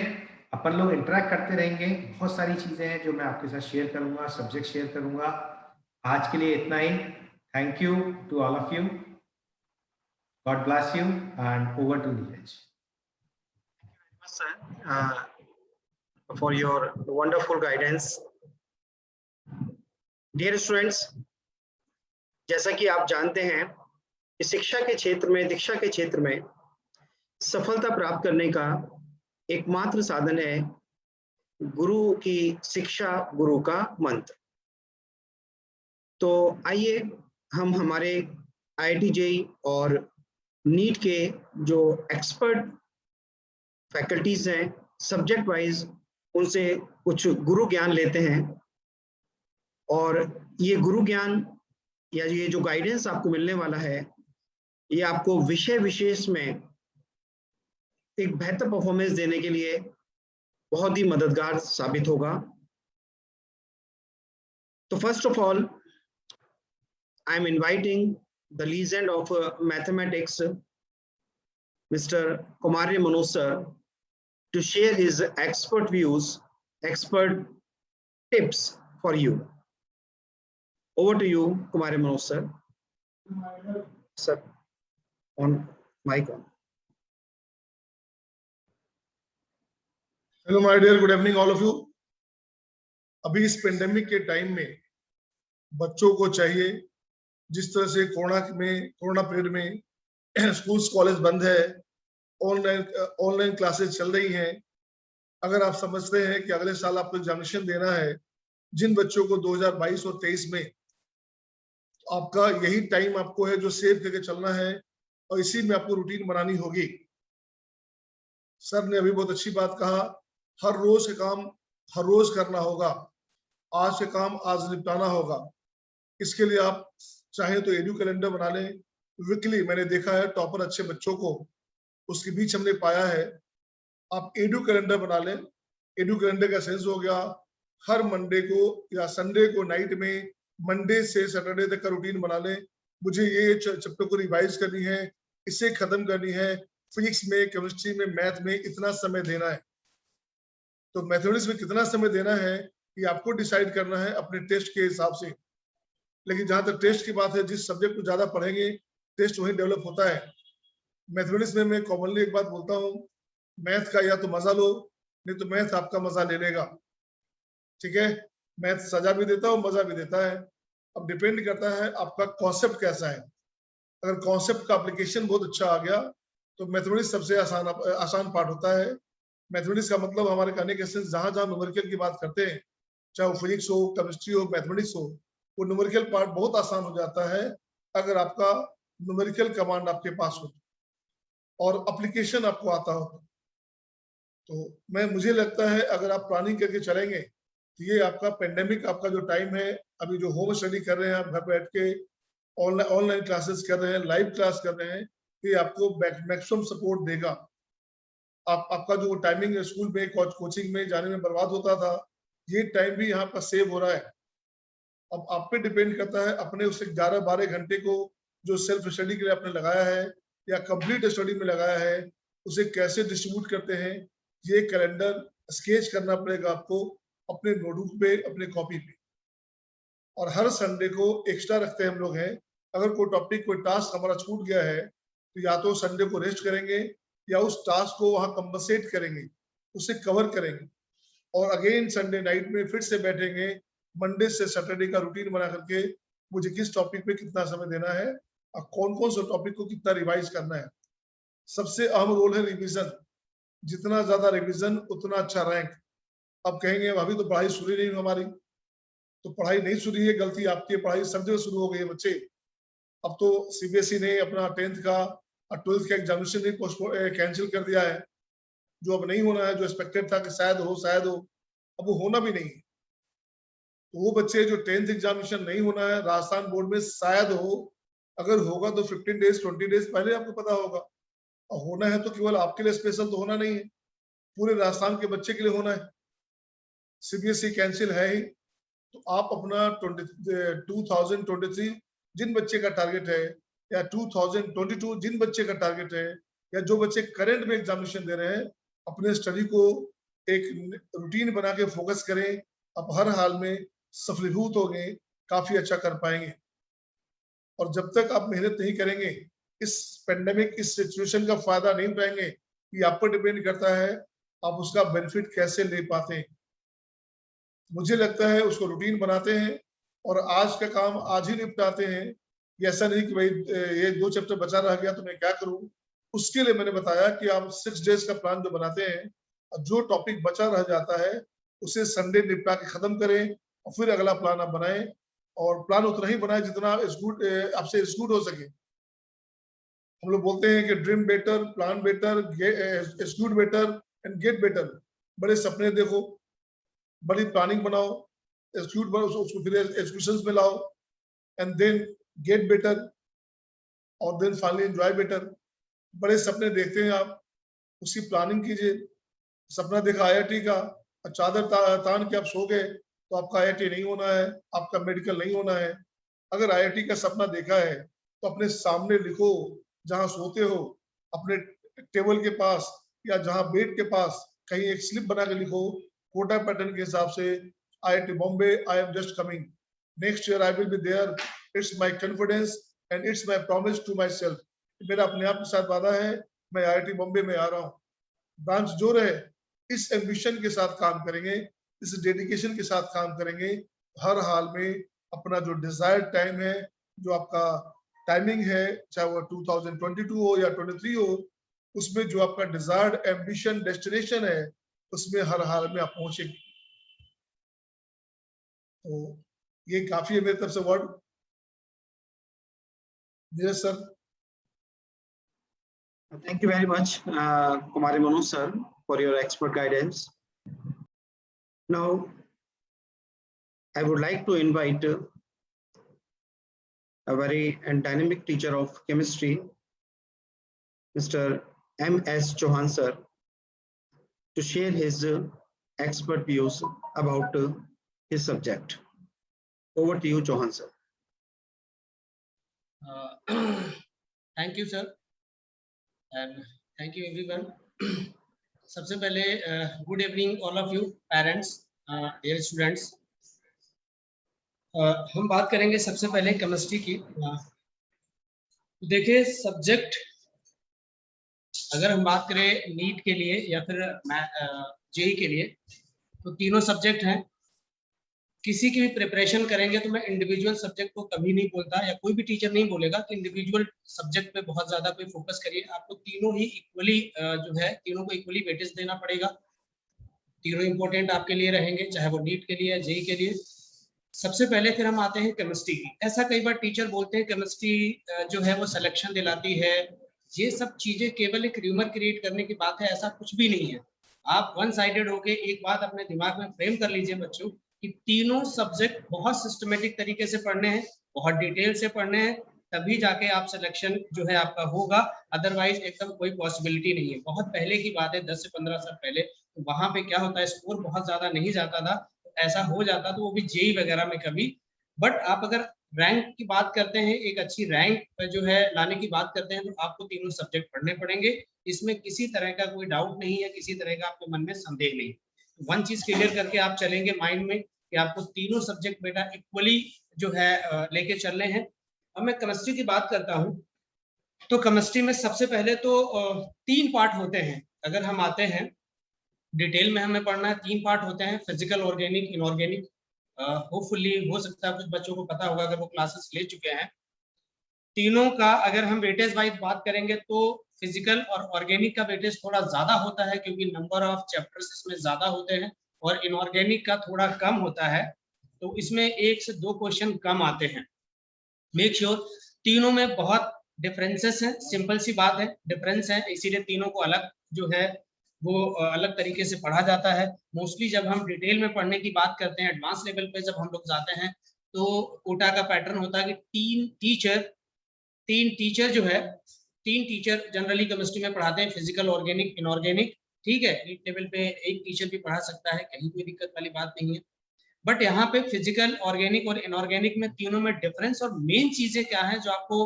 अपन लोग इंटरेक्ट करते रहेंगे, बहुत सारी चीजें हैं जो मैं आपके साथ शेयर करूंगा, सब्जेक्ट शेयर करूंगा। आज के लिए इतना ही। Thank you to all of you, God bless you, and over to Neeraj. Sir, for your wonderful guidance. Dear students, जैसा कि आप जानते हैं कि शिक्षा के क्षेत्र में, दीक्षा के क्षेत्र में सफलता प्राप्त करने का एकमात्र साधन है गुरु की शिक्षा, गुरु का मंत्र। तो आइए हम हमारे IIT JEE और नीट के जो एक्सपर्ट फैकल्टीज हैं सब्जेक्ट वाइज, उनसे कुछ गुरु ज्ञान लेते हैं। और ये गुरु ज्ञान या ये जो गाइडेंस आपको मिलने वाला है, ये आपको विषय विशेष में एक बेहतर परफॉर्मेंस देने के लिए बहुत ही मददगार साबित होगा। तो first of all, I am inviting the legend of mathematics, Mr. Kumarya Manoj sir, to share his expert views, expert tips for you. Over to you, Kumarya Manoj sir. Sir, on mic on. Hello my dear, good evening all of you. अभी इस pandemic के time में बच्चों को चाहिए, जिस तरह से कोरोना पीरियड में स्कूल्स कॉलेज बंद है, ऑनलाइन क्लासेस चल रही हैं। अगर आप समझते हैं कि अगले साल आपको एग्जामिनेशन देना है, जिन बच्चों को 2022 और 23 में, आपका यही टाइम आपको है जो सेव करके चलना है और इसी में आपको रूटीन बनानी होगी। सर ने अभी बहुत अच्छी बात कहा, हर रोज के काम हर रोज करना होगा, आज के काम आज निपटाना होगा। इसके लिए आप चाहे तो एडू कैलेंडर बना लें वीकली। मैंने देखा है टॉपर अच्छे बच्चों को, उसके बीच हमने पाया है, आप एडू कैलेंडर बना लें। एडू कैलेंडर का सेंस हो गया, हर मंडे को या संडे को नाइट में, मंडे से सैटरडे तक का रूटीन बना लें। मुझे ये चैप्टर को रिवाइज करनी है, इसे खत्म करनी है, फिजिक्स में, केमिस्ट्री में, मैथ में इतना समय देना है। तो मैथमेटिक्स में कितना समय देना है ये आपको डिसाइड करना है अपने टेस्ट के हिसाब से। लेकिन जहां तक टेस्ट की बात है, जिस सब्जेक्ट को ज्यादा पढ़ेंगे टेस्ट वही डेवलप होता है। मैथमेटिक्स में मैं कॉमनली एक बात बोलता हूँ, मैथ का या तो मजा लो, नहीं तो मैथ आपका मजा ले लेगा। ठीक है, मैथ सजा भी देता है, मजा भी देता है। अब डिपेंड करता है आपका कॉन्सेप्ट कैसा है। अगर कॉन्सेप्ट का एप्लीकेशन बहुत अच्छा आ गया तो मैथमेटिक्स सबसे आसान पार्ट होता है। मैथमेटिक्स का मतलब हमारे कहने के सेंस जहां जहां न्यूमेरिकल की बात करते हैं, चाहे वो फिजिक्स हो, केमिस्ट्री हो, मैथमेटिक्स हो, वो न्यूमेरिकल पार्ट बहुत आसान हो जाता है अगर आपका न्यूमेरिकल कमांड आपके पास हो और एप्लीकेशन आपको आता हो। तो मुझे लगता है अगर आप प्लानिंग करके चलेंगे तो ये आपका पेंडेमिक, आपका जो टाइम है, अभी जो होम स्टडी कर रहे हैं आप घर बैठ के, ऑनलाइन क्लासेस कर रहे हैं, लाइव क्लास कर रहे हैं, ये आपको मैक्सिमम सपोर्ट देगा। आपका जो टाइमिंग है स्कूल में, कोचिंग में जाने में बर्बाद होता था, ये टाइम भी यहाँ पर सेव हो रहा है। अब आप पे डिपेंड करता है अपने उस 11-12 घंटे को जो सेल्फ स्टडी के लिए आपने लगाया है या कंप्लीट स्टडी में लगाया है, उसे कैसे डिस्ट्रीब्यूट करते हैं, ये कैलेंडर स्केच करना पड़ेगा आपको अपने नोटबुक पे, अपने कॉपी पे। और हर संडे को एक्स्ट्रा रखते हैं हम लोग हैं, अगर कोई टॉपिक, कोई टास्क हमारा छूट गया है तो या तो संडे को रेस्ट करेंगे या उस टास्क को वहां कंपनसेट करेंगे, उसे कवर करेंगे और अगेन संडे नाइट में फिर से बैठेंगे, मंडे से सैटरडे का रूटीन बना करके मुझे किस टॉपिक पे कितना समय देना है और कौन कौन से टॉपिक को कितना रिवाइज करना है। सबसे अहम रोल है रिवीजन, जितना ज्यादा रिवीजन उतना अच्छा रैंक। अब कहेंगे अभी तो पढ़ाई शुरू नहीं हुई हमारी, तो पढ़ाई नहीं शुरू है, गलती आपकी, पढ़ाई सब जगह शुरू हो गई है बच्चे। अब तो सीबीएसई ने अपना 10th का और 12th का एग्जामिनेशन भी कैंसिल कर दिया है, जो अब नहीं होना है, जो एक्सपेक्टेड था कि शायद हो, अब वो होना भी नहीं है। तो वो बच्चे जो 10th एग्जामिनेशन नहीं होना है राजस्थान बोर्ड में, शायद हो, अगर होगा तो 15 डेज 20 डेज पहले आपको पता होगा। और होना है तो केवल आपके लिए स्पेशल तो होना नहीं है, पूरे राजस्थान के बच्चे के लिए होना है। सीबीएसई कैंसिल है ही, तो आप अपना 2023 जिन बच्चे का टारगेट है या 2022 जिन बच्चे का टारगेट है या जो बच्चे करंट में एग्जामिनेशन दे रहे हैं, अपने स्टडी को एक रूटीन बना के फोकस करें। आप हर हाल में सफलीभूत होंगे, काफी अच्छा कर पाएंगे। और जब तक आप मेहनत नहीं करेंगे, इस पेंडेमिक, इस सिचुएशन का फायदा नहीं उठाएंगे, ये आप पर डिपेंड करता है आप उसका बेनिफिट कैसे ले पाते हैं। मुझे लगता है उसको रूटीन बनाते हैं और आज का काम आज ही निपटाते हैं। ये ऐसा नहीं कि भाई ये 2 चैप्टर बचा रह गया तो मैं क्या करूं। उसके लिए मैंने बताया कि आप 6 डेज का प्लान जो बनाते हैं, जो टॉपिक बचा रह जाता है उसे संडे निपटा के खत्म करें और फिर अगला प्लान आप बनाएं। और प्लान उतना ही बनाएं जितना आपसे एग्जीक्यूट हो सके। हम लोग बोलते हैं कि dream better, plan better, execute better and get better. बड़े सपने देखो, बड़ी प्लानिंग बनाओ, एक्सक्यूट बनाओ, उसको फिर एक्सक्यूशंस में लाओ एंड देन गेट बेटर और देन फाइनली एंजॉय बेटर। बड़े सपने देखते हैं आप, उसकी प्लानिंग कीजिए। सपना देखा आईआईटी का, चादर तान के आप सो गए तो आपका आईआईटी नहीं होना है, आपका मेडिकल नहीं होना है। अगर आईआईटी का सपना देखा है तो अपने सामने लिखो, जहां सोते हो अपने टेबल के पास या जहां बेड के पास कहीं एक स्लिप बना के लिखो, कोटा पैटर्न के हिसाब से, IIT Bombay, I am just coming, next year I will be there, it's my confidence and it's my promise to my self. मेरा अपने आप के साथ वादा है, मैं IIT बॉम्बे में आ रहा हूँ। ब्रांच जो रहे, इस एम्बिशन के साथ काम करेंगे, इस डेडिकेशन के साथ काम करेंगे, हर हाल में अपना जो डिजायर्ड टाइम है, जो आपका टाइमिंग है, चाहे वो 2022 हो या 23 हो, उसमें जो आपका डिजायर्ड एम्बिशन डेस्टिनेशन है, उसमें हर हाल में आप पहुंचेंगे। तो ये काफी है मेरी तरफ से word. Yes sir. Thank you very much, Kumari Manu sir, for your expert guidance. Now, I would like to invite a very dynamic teacher of chemistry, Mr. M.S. Chauhan sir, to share his expert views about his subject. Over to you, Chauhan sir. Thank you, sir, and thank you, everyone. सबसे पहले good evening all of you parents, dear students. हम बात करेंगे सबसे पहले chemistry की। देखिए subject, अगर हम बात करें नीट के लिए या फिर जेई के लिए, तो तीनों सब्जेक्ट हैं, किसी की भी प्रिपरेशन करेंगे तो मैं इंडिविजुअल सब्जेक्ट को कभी नहीं बोलता, या कोई भी टीचर नहीं बोलेगा कि इंडिविजुअल सब्जेक्ट पे बहुत ज्यादा कोई फोकस करिए। आपको तीनों ही इक्वली जो है तीनों को इक्वली वेटेज देना पड़ेगा। तीनों इंपॉर्टेंट आपके लिए रहेंगे, चाहे वो नीट के लिए, जेई के लिए। सबसे पहले फिर हम आते हैं केमिस्ट्री की। ऐसा कई बार टीचर बोलते हैं केमिस्ट्री जो है वो सिलेक्शन दिलाती है। ये सब चीजें केवल एक र्यूमर क्रिएट करने की बात है, ऐसा कुछ भी नहीं है। आप वन साइडेड होके एक बात अपने दिमाग में फ्रेम कर लीजिए बच्चों, कि तीनों सब्जेक्ट बहुत सिस्टमेटिक तरीके से पढ़ने हैं, बहुत डिटेल से पढ़ने हैं, तभी जाके आप सिलेक्शन जो है आपका होगा। अदरवाइज एकदम कोई पॉसिबिलिटी नहीं है। बहुत पहले की बात है, 10 से 15 साल पहले, तो वहां पे क्या होता है, स्कोर बहुत ज्यादा नहीं जाता था, ऐसा हो जाता तो वो भी जेई वगैरह में कभी। बट आप अगर रैंक की बात करते हैं, एक अच्छी रैंक जो है लाने की बात करते हैं, तो आपको तीनों सब्जेक्ट पढ़ने पड़ेंगे। इसमें किसी तरह का कोई डाउट नहीं है, किसी तरह का आपके मन में संदेह नहीं। वन चीज क्लियर करके आप चलेंगे माइंड में कि आपको तीनों सब्जेक्ट बेटा इक्वली जो है लेके चलने हैं। अब मैं केमिस्ट्री की बात करता हूँ, तो केमिस्ट्री में सबसे पहले तो 3 पार्ट होते हैं। अगर हम आते हैं डिटेल में, हमें पढ़ना है, 3 पार्ट होते हैं, फिजिकल, ऑर्गेनिक, इनऑर्गेनिक। होपफुली हो सकता है कुछ बच्चों को पता होगा अगर वो क्लासेस ले चुके हैं। तीनों का अगर हम वेटेज वाइज बात करेंगे तो फिजिकल और ऑर्गेनिक का वेटेज थोड़ा ज्यादा होता है, क्योंकि नंबर ऑफ चैप्टर्स इसमें ज्यादा होते हैं, और इनऑर्गेनिक का थोड़ा कम होता है, तो इसमें 1 से 2 क्वेश्चन कम आते हैं। मेक श्योर तीनों में बहुत डिफरेंसेस हैं, सिंपल सी बात है, डिफरेंस है, इसीलिए तीनों को अलग जो है वो अलग तरीके से पढ़ा जाता है। मोस्टली जब हम डिटेल में पढ़ने की बात करते हैं, एडवांस लेवल पे जब हम लोग जाते हैं, तो कोटा का पैटर्न होता है कि 3 टीचर जो है, 3 टीचर जनरली केमिस्ट्री में पढ़ाते हैं, फिजिकल, ऑर्गेनिक, इनऑर्गेनिक। ठीक है, नीट लेवल पे एक टीचर भी पढ़ा सकता है, कहीं कोई दिक्कत वाली बात नहीं है। बट यहाँ पे फिजिकल, ऑर्गेनिक और इनऑर्गेनिक में तीनों में डिफरेंस और मेन चीजें क्या है जो आपको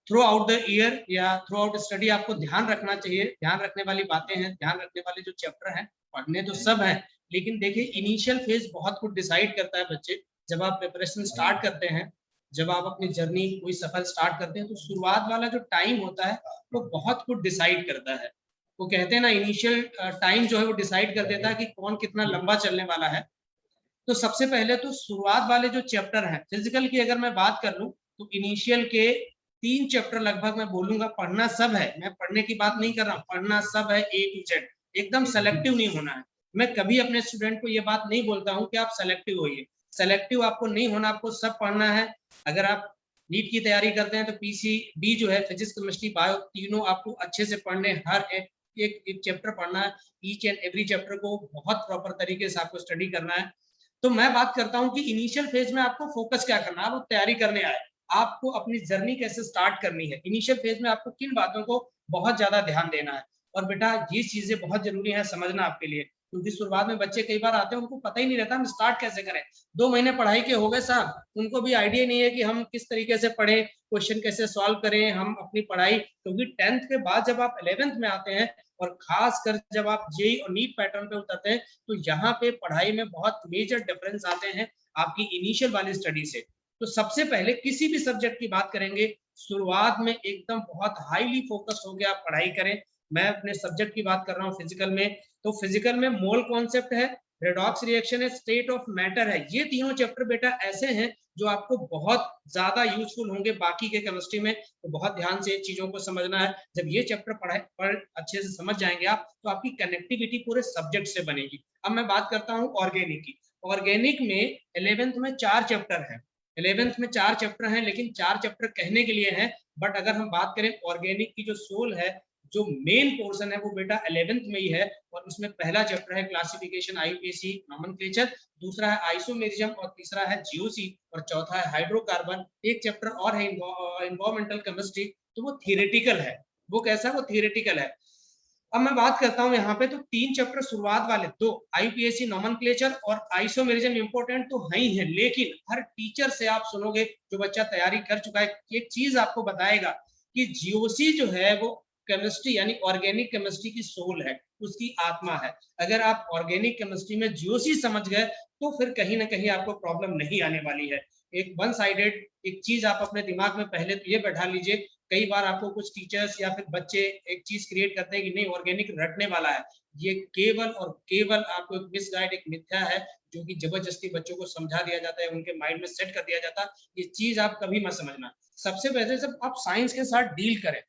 थ्रू आउट द ईयर या थ्रू आउट स्टडी आपको ध्यान रखना चाहिए, ध्यान रखने वाली बातें हैं, ध्यान रखने वाले जो चैप्टर हैं, पढ़ने तो सब है, लेकिन देखिए इनिशियल फेज बहुत कुछ डिसाइड करता है बच्चे। जब आप प्रिपरेशन स्टार्ट करते हैं, जब आप अपनी जर्नी कोई सफर स्टार्ट करते हैं, तो शुरुआत वाला जो टाइम होता है वो बहुत कुछ डिसाइड करता है। वो कहते हैं ना, इनिशियल टाइम जो है वो डिसाइड कर देता है कि कौन कितना लंबा चलने वाला है। तो सबसे पहले तो शुरुआत वाले जो चैप्टर हैं, फिजिकल की अगर मैं बात कर लूं, तो इनिशियल के 3 चैप्टर लगभग मैं बोलूंगा, पढ़ना सब है, मैं पढ़ने की बात नहीं कर रहा हूँ, पढ़ना सब है A to Z, एकदम सेलेक्टिव नहीं होना है। मैं कभी अपने स्टूडेंट को ये बात नहीं बोलता हूँ कि आप सेलेक्टिव होइए, सेलेक्टिव आपको नहीं होना, आपको सब पढ़ना है। अगर आप नीट की तैयारी करते हैं तो PCB जो है, फिजिक्स, केमिस्ट्री, बायो, तीनों आपको अच्छे से पढ़ने, हर एक चैप्टर पढ़ना है, ईच एंड एवरी चैप्टर को बहुत प्रॉपर तरीके से आपको स्टडी करना है। तो मैं बात करता हूं कि इनिशियल फेज में आपको फोकस क्या करना है, वो तैयारी करने आए, आपको अपनी जर्नी कैसे स्टार्ट करनी है, इनिशियल फेज में आपको किन बातों को बहुत ज्यादा ध्यान देना है। और बेटा ये चीजें बहुत जरूरी है समझना आपके लिए, क्योंकि शुरुआत में बच्चे कई बार आते हैं, उनको पता ही नहीं रहता हम स्टार्ट कैसे करें। 2 महीने पढ़ाई के हो गए साहब, उनको भी आइडिया नहीं है कि हम किस तरीके से पढ़ें, क्वेश्चन कैसे सॉल्व करें हम अपनी पढ़ाई। क्योंकि 10th के बाद जब आप 11th में आते हैं, और खास कर जब आप जेई और नीट पैटर्न पे उतरते हैं, तो यहाँ पे पढ़ाई में बहुत मेजर डिफरेंस आते हैं आपकी इनिशियल वाली स्टडी से। तो सबसे पहले किसी भी सब्जेक्ट की बात करेंगे, शुरुआत में एकदम बहुत हाईली फोकस हो गया आप पढ़ाई करें। मैं अपने सब्जेक्ट की बात कर रहा हूँ फिजिकल में, तो फिजिकल में मोल कॉन्सेप्ट है, रेडॉक्स रिएक्शन है, स्टेट ऑफ मैटर है। ये तीनों चैप्टर बेटा ऐसे हैं जो आपको बहुत ज्यादा यूजफुल होंगे बाकी के केमिस्ट्री में, तो बहुत ध्यान से चीजों को समझना है। जब ये चैप्टर पढ़ अच्छे से समझ जाएंगे आप, तो आपकी कनेक्टिविटी पूरे सब्जेक्ट से बनेगी। अब मैं बात करता हूँ ऑर्गेनिक की। ऑर्गेनिक में 11th में 4 चैप्टर है, 11th में 4 चैप्टर हैं, लेकिन 4 चैप्टर कहने के लिए हैं, बट अगर हम बात करें ऑर्गेनिक की जो सोल है, जो मेन पोर्शन है, वो बेटा 11th में ही है। और उसमें पहला चैप्टर है क्लासिफिकेशन, IUPAC, नोमेनक्लेचर, दूसरा है आइसोमेरिज्म, और तीसरा है GOC, और चौथा है हाइड्रोकार्बन। एक चैप्टर और है एनवायरमेंटल केमिस्ट्री, तो वो थियोरेटिकल है। वो कैसा, वो थियोरेटिकल है। अब मैं बात करता हूं यहाँ पे, तो 3 चैप्टर शुरुआत वाले, 2 IUPAC, नोमेनक्लेचर और आइसोमेरिज्म इंपॉर्टेंट तो है ही है, लेकिन हर टीचर से आप सुनोगे जो बच्चा तैयारी कर चुका है, एक चीज आपको बताएगा कि GOC जो है वो केमिस्ट्री यानी ऑर्गेनिक केमिस्ट्री की सोल है, उसकी आत्मा है। अगर आप ऑर्गेनिक केमिस्ट्री में GOC समझ गए, तो फिर कहीं ना कहीं आपको प्रॉब्लम नहीं आने वाली है। एक वन साइडेड एक चीज आप अपने दिमाग में पहले तो ये बैठा लीजिए कई बार आपको कुछ टीचर्स या फिर बच्चे एक चीज क्रिएट करते हैं कि नहीं ऑर्गेनिक रटने वाला है, ये केवल और केवल आपको एक मिसगाइड, एक मिथ्या है जो कि जबरदस्ती बच्चों को समझा दिया जाता है, उनके माइंड में सेट कर दिया जाता है। ये चीज आप कभी मत समझना। सबसे पहले जब आप साइंस के साथ डील करें,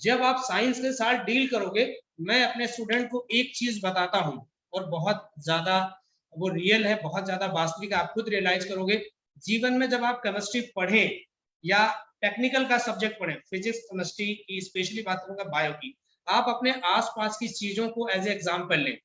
जब आप साइंस के साथ डील करोगे, मैं अपने स्टूडेंट को एक चीज बताता हूँ और बहुत ज्यादा वो रियल है, बहुत ज्यादा वास्तविक, आप खुद रियलाइज करोगे। जीवन में जब आप केमिस्ट्री पढ़ें या टेक्निकल का सब्जेक्ट पढ़ें, फिजिक्स, केमिस्ट्री की स्पेशली बात करूंगा, बायो की, आप अपने आसपास की चीजों को एज ए एग्जाम्पल लें।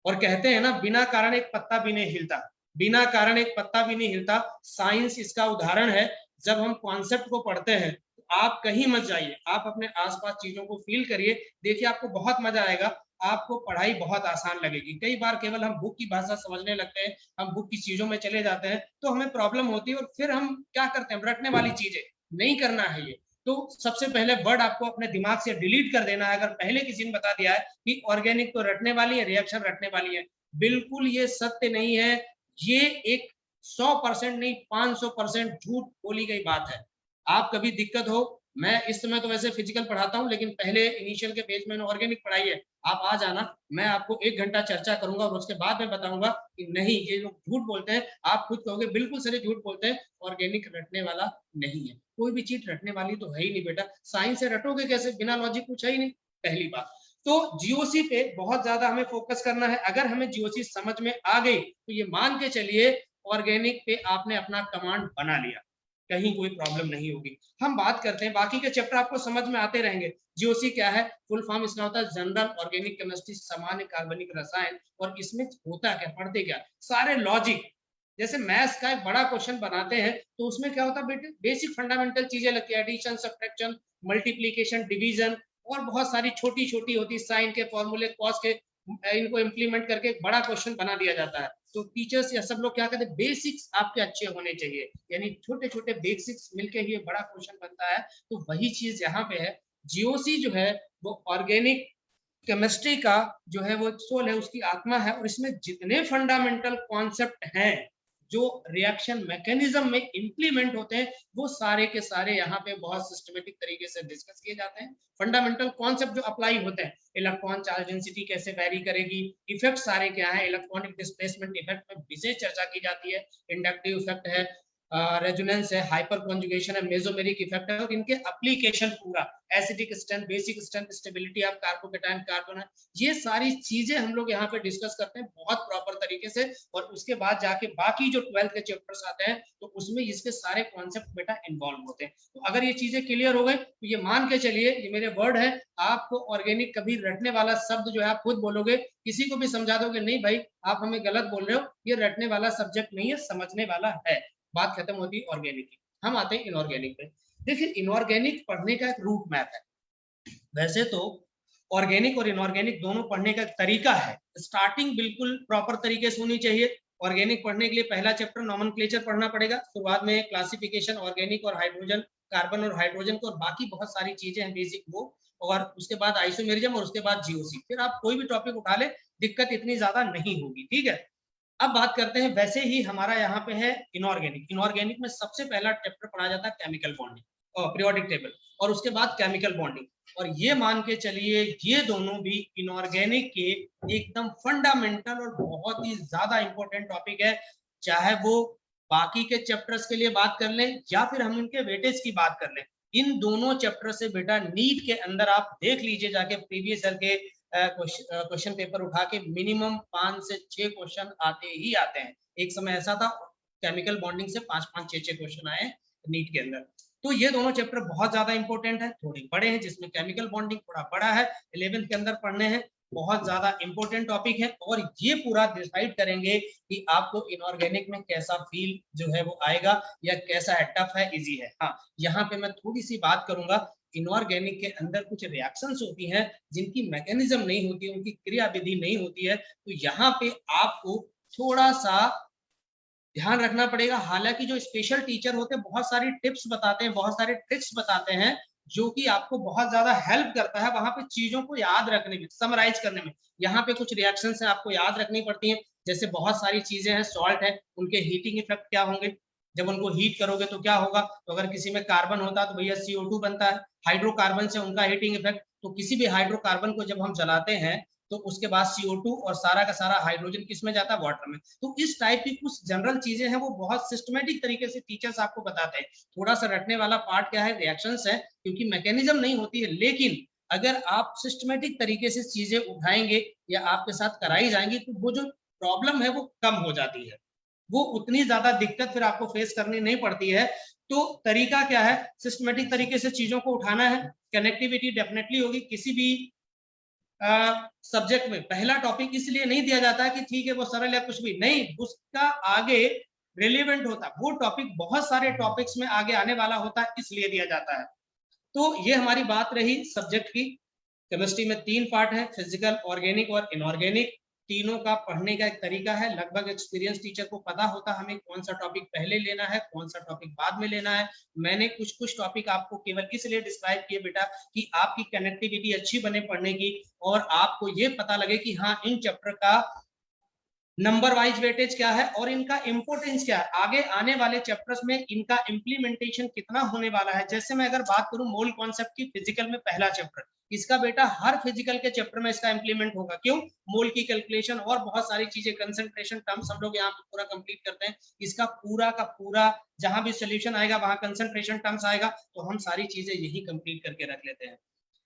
और कहते हैं ना, बिना कारण एक पत्ता भी नहीं हिलता, बिना कारण एक पत्ता भी नहीं हिलता। साइंस इसका उदाहरण है। जब हम कॉन्सेप्ट को पढ़ते हैं तो आप कहीं मत जाइए, आप अपने आसपास चीजों को फील करिए, देखिए आपको बहुत मजा आएगा, आपको पढ़ाई बहुत आसान लगेगी। कई बार केवल हम बुक की भाषा समझने लगते हैं, हम बुक की चीजों में चले जाते हैं तो हमें प्रॉब्लम होती है और फिर हम क्या करते हैं, रटने वाली चीजें नहीं करना है। ये तो सबसे पहले वर्ड आपको अपने दिमाग से डिलीट कर देना है। अगर पहले किसी ने बता दिया है कि ऑर्गेनिक तो रटने वाली है, रिएक्शन रटने वाली है, बिल्कुल ये सत्य नहीं है। ये एक 100% नहीं 500% झूठ बोली गई बात है। आप कभी दिक्कत हो, मैं इस समय तो वैसे फिजिकल पढ़ाता हूं, लेकिन पहले इनिशियल के पेज में ऑर्गेनिक पढ़ाई है, आप आ जाना, मैं आपको 1 घंटा चर्चा करूंगा और उसके बाद मैं बताऊंगा कि नहीं ये लोग झूठ बोलते हैं। आप खुद कहोगे बिल्कुल सही झूठ बोलते हैं, ऑर्गेनिक रटने वाला नहीं है। कोई भी चीज रटने वाली तो है ही नहीं बेटा, साइंस से रटोगे कैसे, बिना लॉजिक कुछ है ही नहीं, पहली बात। तो जीओसी पे बहुत ज्यादा हमें फोकस करना है। अगर हमें जीओसी समझ में आ गई तो ये मान के चलिए ऑर्गेनिक पे आपने अपना कमांड बना लिया, कहीं कोई प्रॉब्लम नहीं होगी। हम बात करते हैं, बाकी के चैप्टर आपको समझ में आते रहेंगे। जीओसी क्या है, फुल फॉर्म इसका होता है जनरल ऑर्गेनिक केमिस्ट्री, सामान्य कार्बनिक रसायन। और इसमें होता क्या, पढ़ते क्या, सारे लॉजिक। जैसे मैथ्स का एक बड़ा क्वेश्चन बनाते हैं तो उसमें क्या होता है बेटे, बेसिक फंडामेंटल चीजें लगती है, एडिशन, सब्ट्रैक्शन, मल्टीप्लिकेशन, डिवीजन, और बहुत सारी छोटी छोटी होती है, साइन के फॉर्मूले, कॉस के, इनको इंप्लीमेंट करके एक बड़ा क्वेश्चन बना दिया जाता है। तो टीचर्स या सब लोग क्या कहते हैं, बेसिक्स आपके अच्छे होने चाहिए, यानी छोटे छोटे बेसिक्स मिलके ही बड़ा क्वेश्चन बनता है। तो वही चीज यहाँ पे है। जीओसी जो है वो ऑर्गेनिक केमिस्ट्री का जो है वो सोल है, उसकी आत्मा है। और इसमें जितने फंडामेंटल कॉन्सेप्ट हैं जो रिएक्शन मैकेनिज्म में इंप्लीमेंट होते हैं, वो सारे के सारे यहाँ पे बहुत सिस्टमेटिक तरीके से डिस्कस किए जाते हैं। फंडामेंटल कॉन्सेप्ट जो अप्लाई होते हैं, इलेक्ट्रॉन चार्ज डेंसिटी कैसे वेरी करेगी, इफेक्ट सारे क्या है, इलेक्ट्रॉनिक डिस्प्लेसमेंट इफेक्ट में विशेष चर्चा की जाती है, इंडक्टिव इफेक्ट है, रेजोनेंस है, हाइपर कॉन्जुगेशन है, मेसोमेरिक इफेक्ट है, और इनके एप्लीकेशन पूरा acidic strength, basic strength, stability of carbocation, carbon, ये सारी चीजें हम लोग यहाँ पे डिस्कस करते हैं बहुत प्रॉपर तरीके से। और उसके बाद जाके बाकी जो 12th के चैप्टर्स आते हैं तो उसमें इसके सारे कॉन्सेप्ट बेटा इन्वॉल्व होते हैं। तो अगर ये चीजें क्लियर हो गई तो ये मान के चलिए, ये मेरे वर्ड है, आपको ऑर्गेनिक कभी रटने वाला शब्द जो है आप खुद बोलोगे, किसी को भी समझा दोगे नहीं भाई आप हमें गलत बोल रहे हो, ये रटने वाला सब्जेक्ट नहीं है, समझने वाला है, बात खत्म होती है ऑर्गेनिक की। हम आते हैं इनऑर्गेनिक पे। देखिए इनऑर्गेनिक पढ़ने का एक रूट मैप है। वैसे तो ऑर्गेनिक और इनऑर्गेनिक दोनों पढ़ने का तरीका है, स्टार्टिंग बिल्कुल प्रॉपर तरीके से होनी चाहिए। ऑर्गेनिक पढ़ने के लिए पहला चैप्टर नॉमेनक्लेचर पढ़ना पड़ेगा, शुरुआत में क्लासिफिकेशन ऑर्गेनिक और हाइड्रोजन, कार्बन और हाइड्रोजन को, और बाकी बहुत सारी चीजें हैं बेसिक वो, और उसके बाद आइसोमेरिज्म, और उसके बाद जीओसी। फिर आप कोई भी टॉपिक उठा ले, दिक्कत इतनी ज्यादा नहीं होगी, ठीक है। अब बात करते हैं, वैसे ही हमारा यहाँ पे है इनऑर्गेनिक। इनऑर्गेनिक में सबसे पहला चैप्टर पढ़ा जाता है केमिकल बॉन्डिंग और पीरियोडिक टेबल, और उसके बाद केमिकल बॉन्डिंग। और ये मान के चलिए ये दोनों भी इनऑर्गेनिक के एकदम फंडामेंटल और बहुत ही ज्यादा इंपॉर्टेंट टॉपिक है। चाहे वो बाकी के चैप्टर्स के लिए बात कर लें या फिर हम उनके वेटेज की बात कर लें, इन दोनों चैप्टर से बेटा नीट के अंदर आप देख लीजिए जाके प्रीवियस ईयर के क्वेश्चन पेपर उठा के, मिनिमम 5 से 6 क्वेश्चन आते ही आते हैं। एक समय ऐसा था केमिकल बॉन्डिंग से 5-5, 6-6 क्वेश्चन आए नीट के अंदर। तो ये दोनों चैप्टर बहुत ज्यादा इंपॉर्टेंट है, थोड़े बड़े हैं, जिसमें केमिकल बॉन्डिंग थोड़ा बड़ा है, 11th के अंदर पढ़ने हैं, बहुत ज्यादा इंपॉर्टेंट टॉपिक है। और ये पूरा डिसाइड करेंगे कि आपको इनऑर्गेनिक में कैसा फील जो है वो आएगा, या कैसा है, टफ है, इजी है। हाँ, यहाँ पे मैं थोड़ी सी बात करूंगा, इनऑर्गेनिक के अंदर कुछ रिएक्शंस होती हैं जिनकी मैकेनिज्म नहीं होती है, उनकी क्रिया विधि नहीं होती है, तो यहाँ पे आपको थोड़ा सा ध्यान रखना पड़ेगा। हालांकि जो स्पेशल टीचर होते हैं बहुत सारी टिप्स बताते हैं, बहुत सारे ट्रिक्स बताते हैं, जो कि आपको बहुत ज्यादा हेल्प करता है वहां पे चीजों को याद रखने में, समराइज करने में। यहाँ पे कुछ रिएक्शंस हैं आपको याद रखनी पड़ती हैं, जैसे बहुत सारी चीजें हैं, सॉल्ट है, उनके हीटिंग इफेक्ट क्या होंगे, जब उनको हीट करोगे तो क्या होगा, तो अगर किसी में कार्बन होता है तो भैया CO2 बनता है, हाइड्रोकार्बन से उनका हीटिंग इफेक्ट, तो किसी भी हाइड्रोकार्बन को जब हम जलाते हैं तो उसके बाद CO2 और सारा का सारा हाइड्रोजन किस में जाता है, वाटर में। तो इस टाइप की कुछ जनरल चीजें हैं, वो बहुत सिस्टमेटिक तरीके से टीचर्स आपको बताते हैं। थोड़ा सा रटने वाला पार्ट क्या है, रिएक्शंस है, क्योंकि मैकेनिज्म नहीं होती है, लेकिन अगर आप सिस्टमेटिक तरीके से चीजें उठाएंगे या आपके साथ कराई जाएंगी तो वो जो प्रॉब्लम है वो कम हो जाती है, वो उतनी ज्यादा दिक्कत फिर आपको फेस करनी नहीं पड़ती है। तो तरीका क्या है, सिस्टमेटिक तरीके से चीजों को उठाना है। कनेक्टिविटी डेफिनेटली होगी, किसी भी सब्जेक्ट में पहला टॉपिक इसलिए नहीं दिया जाता है कि ठीक है वो सरल या कुछ भी नहीं, उसका आगे रिलेवेंट होता है, वो टॉपिक बहुत सारे टॉपिक्स में आगे आने वाला होता है, इसलिए दिया जाता है। तो ये हमारी बात रही सब्जेक्ट की। केमिस्ट्री में 3 पार्ट है, फिजिकल, ऑर्गेनिक और इनऑर्गेनिक। तीनों का पढ़ने का एक तरीका है, लगभग एक्सपीरियंस टीचर को पता होता है हमें कौन सा टॉपिक पहले लेना है, कौन सा टॉपिक बाद में लेना है। मैंने कुछ टॉपिक आपको केवल इसलिए डिस्क्राइब किए बेटा कि आपकी कनेक्टिविटी अच्छी बने पढ़ने की, और आपको ये पता लगे कि हाँ इन चैप्टर का नंबर वाइज वेटेज क्या है और इनका इंपोर्टेंस क्या है, आगे आने वाले चैप्टर्स में इनका इंप्लीमेंटेशन कितना होने वाला है। जैसे मैं अगर बात करूं मोल कॉन्सेप्ट की, फिजिकल में पहला चैप्टर, इसका बेटा हर फिजिकल के चैप्टर में इसका इंप्लीमेंट होगा। क्यों? मोल की कैलकुलेशन और बहुत सारी चीजें, कंसंट्रेशन टर्म्स हम लोग यहाँ पे पूरा कंप्लीट करते हैं। इसका पूरा का पूरा जहां भी सोल्यूशन आएगा वहां कंसंट्रेशन टर्म्स आएगा, तो हम सारी चीजें यही कंप्लीट करके रख लेते हैं।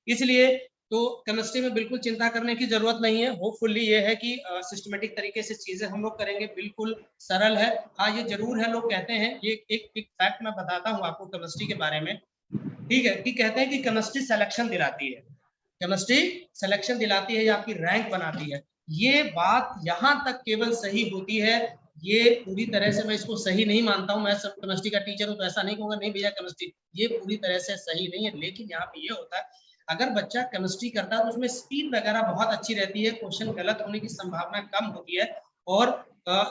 इसलिए तो केमिस्ट्री में बिल्कुल चिंता करने की जरूरत नहीं है। होपफुली ये है कि सिस्टमेटिक तरीके से चीजें हम लोग करेंगे, बिल्कुल सरल है। हाँ ये जरूर है, लोग कहते हैं, ये एक फैक्ट मैं बताता हूँ आपको केमिस्ट्री के बारे में, ठीक है, कि कहते हैं कि केमिस्ट्री सिलेक्शन दिलाती है, केमिस्ट्री सिलेक्शन दिलाती है या आपकी रैंक बनाती है। ये बात यहाँ तक केवल सही होती है, ये पूरी तरह से मैं इसको सही नहीं मानता हूँ। मैं सब केमिस्ट्री का टीचर हूँ तो ऐसा नहीं कहूंगा नहीं भैया केमिस्ट्री ये पूरी तरह से सही नहीं है, लेकिन यहाँ पे ये होता है अगर बच्चा केमिस्ट्री करता है तो उसमें स्पीड वगैरह बहुत अच्छी रहती है, क्वेश्चन गलत होने की संभावना कम होती है, और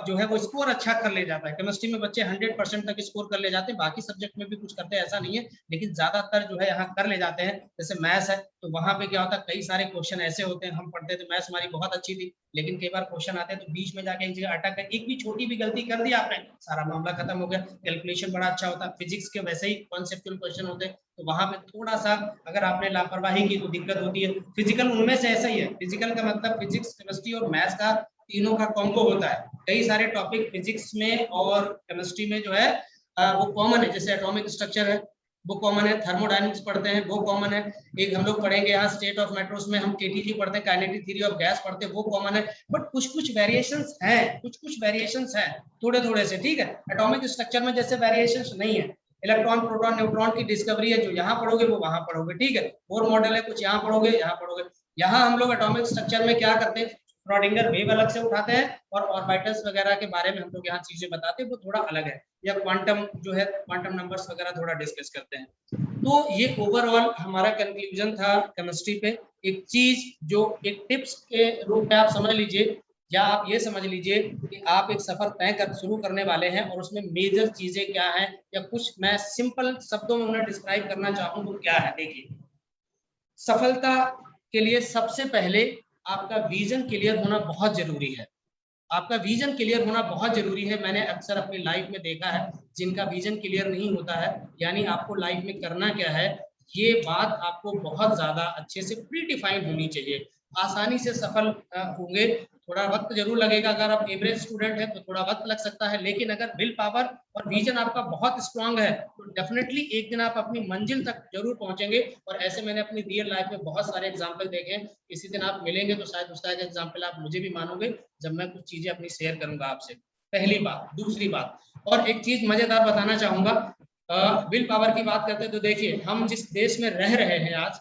जो है वो स्कोर अच्छा कर ले जाता है। केमिस्ट्री में बच्चे 100% तक स्कोर कर ले जाते हैं, बाकी सब्जेक्ट में भी कुछ करते हैं ऐसा नहीं है, लेकिन ज्यादातर जो है यहाँ कर ले जाते हैं। जैसे मैथ्स है तो वहां पे क्या होता है, कई सारे क्वेश्चन ऐसे होते हैं, हम पढ़ते थे, मैथ्स हमारी बहुत अच्छी थी, लेकिन कई बार क्वेश्चन आते हैं तो बीच में जाके एक जगह अटक गए, एक भी छोटी भी गलती कर दी आपने, सारा मामला खत्म हो गया। कैलकुलेशन बड़ा अच्छा होता है, फिजिक्स के वैसे ही कॉन्सेप्चुअल क्वेश्चन होते हैं, तो वहां पे थोड़ा सा अगर आपने लापरवाही की तो दिक्कत होती है। फिजिकल उनमें से ऐसा ही है, फिजिकल का मतलब फिजिक्स, केमिस्ट्री और मैथ्स का तीनों का कॉम्बो होता है। कई सारे टॉपिक फिजिक्स में और केमिस्ट्री में जो है वो कॉमन है, जैसे एटॉमिक स्ट्रक्चर है वो कॉमन है, थर्मोडायनेमिक्स पढ़ते हैं वो कॉमन है, एक हम लोग पढ़ेंगे यहाँ स्टेट ऑफ मेट्रोस में हम केटीजी पढ़ते हैं, काइनेटिक थ्योरी ऑफ गैस पढ़ते हैं, वो कॉमन है। बट कुछ वेरिएशंस हैं, कुछ वेरिएशंस हैं थोड़े थोड़े से, ठीक है। एटॉमिक स्ट्रक्चर में जैसे वेरिएशंस नहीं है, इलेक्ट्रॉन प्रोटॉन न्यूट्रॉन की डिस्कवरी है, जो यहाँ पढ़ोगे वो वहां पढ़ोगे, ठीक है। बोर मॉडल है, कुछ यहाँ पढ़ोगे यहाँ पढ़ोगे। यहाँ हम लोग एटॉमिक स्ट्रक्चर में क्या करते हैं, श्रोडिंगर वेव अलग से उठाते हैं और ऑर्बिटल्स वगैरह के बारे में हम लोग यहाँ चीजें बताते हैं, वो थोड़ा अलग है, या क्वांटम जो है क्वांटम नंबर्स वगैरह थोड़ा डिस्कस करते हैं। तो ये ओवरऑल हमारा कंक्लूजन था केमिस्ट्री पे। एक चीज जो एक टिप्स के रूप में आप समझ लीजिए, या आप ये समझ लीजिए कि आप एक सफर तय कर शुरू करने वाले हैं और उसमें मेजर चीजें क्या हैं, या कुछ मैं सिंपल शब्दों में उन्हें डिस्क्राइब करना चाहूँ तो क्या है। देखिए, सफलता के लिए सबसे पहले आपका विजन क्लियर होना बहुत जरूरी है, आपका विजन क्लियर होना बहुत जरूरी है। मैंने अक्सर अपनी लाइफ में देखा है जिनका विजन क्लियर नहीं होता है, यानी आपको लाइफ में करना क्या है, ये बात आपको बहुत ज्यादा अच्छे से प्री डिफाइंड होनी चाहिए। आसानी से सफल होंगे, थोड़ा वक्त जरूर लगेगा, अगर आप एवरेज स्टूडेंट है तो थोड़ा वक्त लग सकता है, लेकिन अगर विल पावर और विजन आपका बहुत स्ट्रांग है तो डेफिनेटली एक दिन आप अपनी मंजिल तक जरूर पहुंचेंगे। और ऐसे मैंने अपनी रियल लाइफ में बहुत सारे एग्जाम्पल देखे हैं, किसी दिन आप मिलेंगे तो शायद उसका एक एग्जाम्पल आप मुझे भी मानोगे जब मैं कुछ चीजें अपनी शेयर करूंगा आपसे। पहली बात। दूसरी बात, और एक चीज मजेदार बताना चाहूंगा, विल पावर की बात करते हैं तो देखिए, हम जिस देश में रह रहे हैं आज,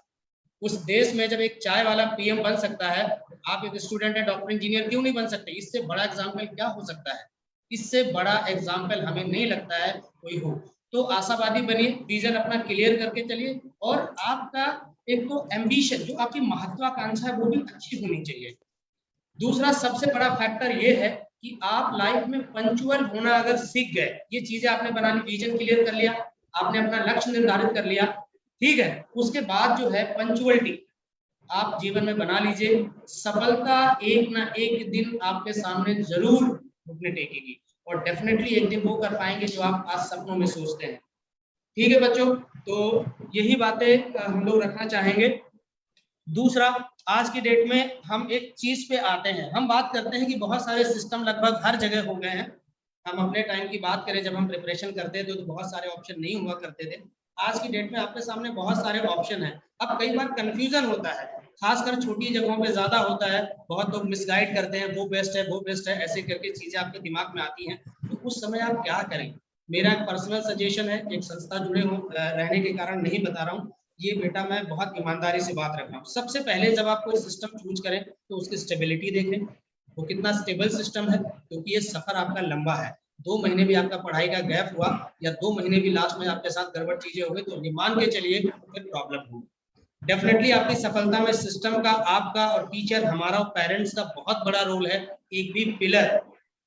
उस देश में जब एक चाय वाला पीएम बन सकता है, आप एक स्टूडेंट है डॉक्टर इंजीनियर क्यों नहीं बन सकते? इससे बड़ा एग्जाम्पल क्या हो सकता है? इससे बड़ा एग्जाम्पल हमें नहीं लगता है कोई हो। तो आशावादी बनिए, विजन अपना क्लियर करके चलिए, और आपका एक तो एम्बिशन, जो आपकी महत्वाकांक्षा है वो भी अच्छी होनी चाहिए। दूसरा सबसे बड़ा फैक्टर ये है कि आप लाइफ में पंक्चुअल होना अगर सीख गए, ये चीजें आपने बनानी, विजन क्लियर कर लिया, आपने अपना लक्ष्य निर्धारित कर लिया, ठीक है, उसके बाद जो है पंक्चुअलिटी आप जीवन में बना लीजिए, सफलता एक ना एक दिन आपके सामने जरूर घुटने टेकेगी। और डेफिनेटली एक दिन वो कर पाएंगे जो आप आज सपनों में सोचते हैं। ठीक है बच्चों, तो यही बातें हम लोग रखना चाहेंगे। दूसरा, आज की डेट में हम एक चीज पे आते हैं, हम बात करते हैं कि बहुत सारे सिस्टम लगभग हर जगह हो गए हैं। हम अपने टाइम की बात करें, जब हम प्रिपरेशन करते थे तो बहुत सारे ऑप्शन नहीं हुआ करते थे। आज की डेट में आपके सामने बहुत सारे ऑप्शन हैं। अब कई बार कंफ्यूजन होता है, खासकर छोटी जगहों पे ज्यादा होता है। बहुत लोग मिसगाइड करते हैं, वो बेस्ट है वो बेस्ट है, ऐसे करके चीजें आपके दिमाग में आती हैं। तो उस समय आप क्या करें? मेरा पर्सनल सजेशन है, एक संस्था जुड़े हो रहने के कारण नहीं बता रहा हूँ, ये बेटा मैं बहुत ईमानदारी से बात रख रहा हूँ। सबसे पहले जब आप कोई सिस्टम चूज करें तो उसकी स्टेबिलिटी देखें, वो कितना स्टेबल सिस्टम है, क्योंकि ये सफर आपका लंबा है। 2 महीने भी आपका पढ़ाई का गैप हुआ या 2 महीने भी लास्ट में आपके साथ गड़बड़ चीजें हो गई तो ये मान के चलिए फिर प्रॉब्लम होगी। डेफिनेटली आपकी सफलता में सिस्टम का, आपका और टीचर, हमारा और पेरेंट्स का बहुत बड़ा रोल है। एक भी पिलर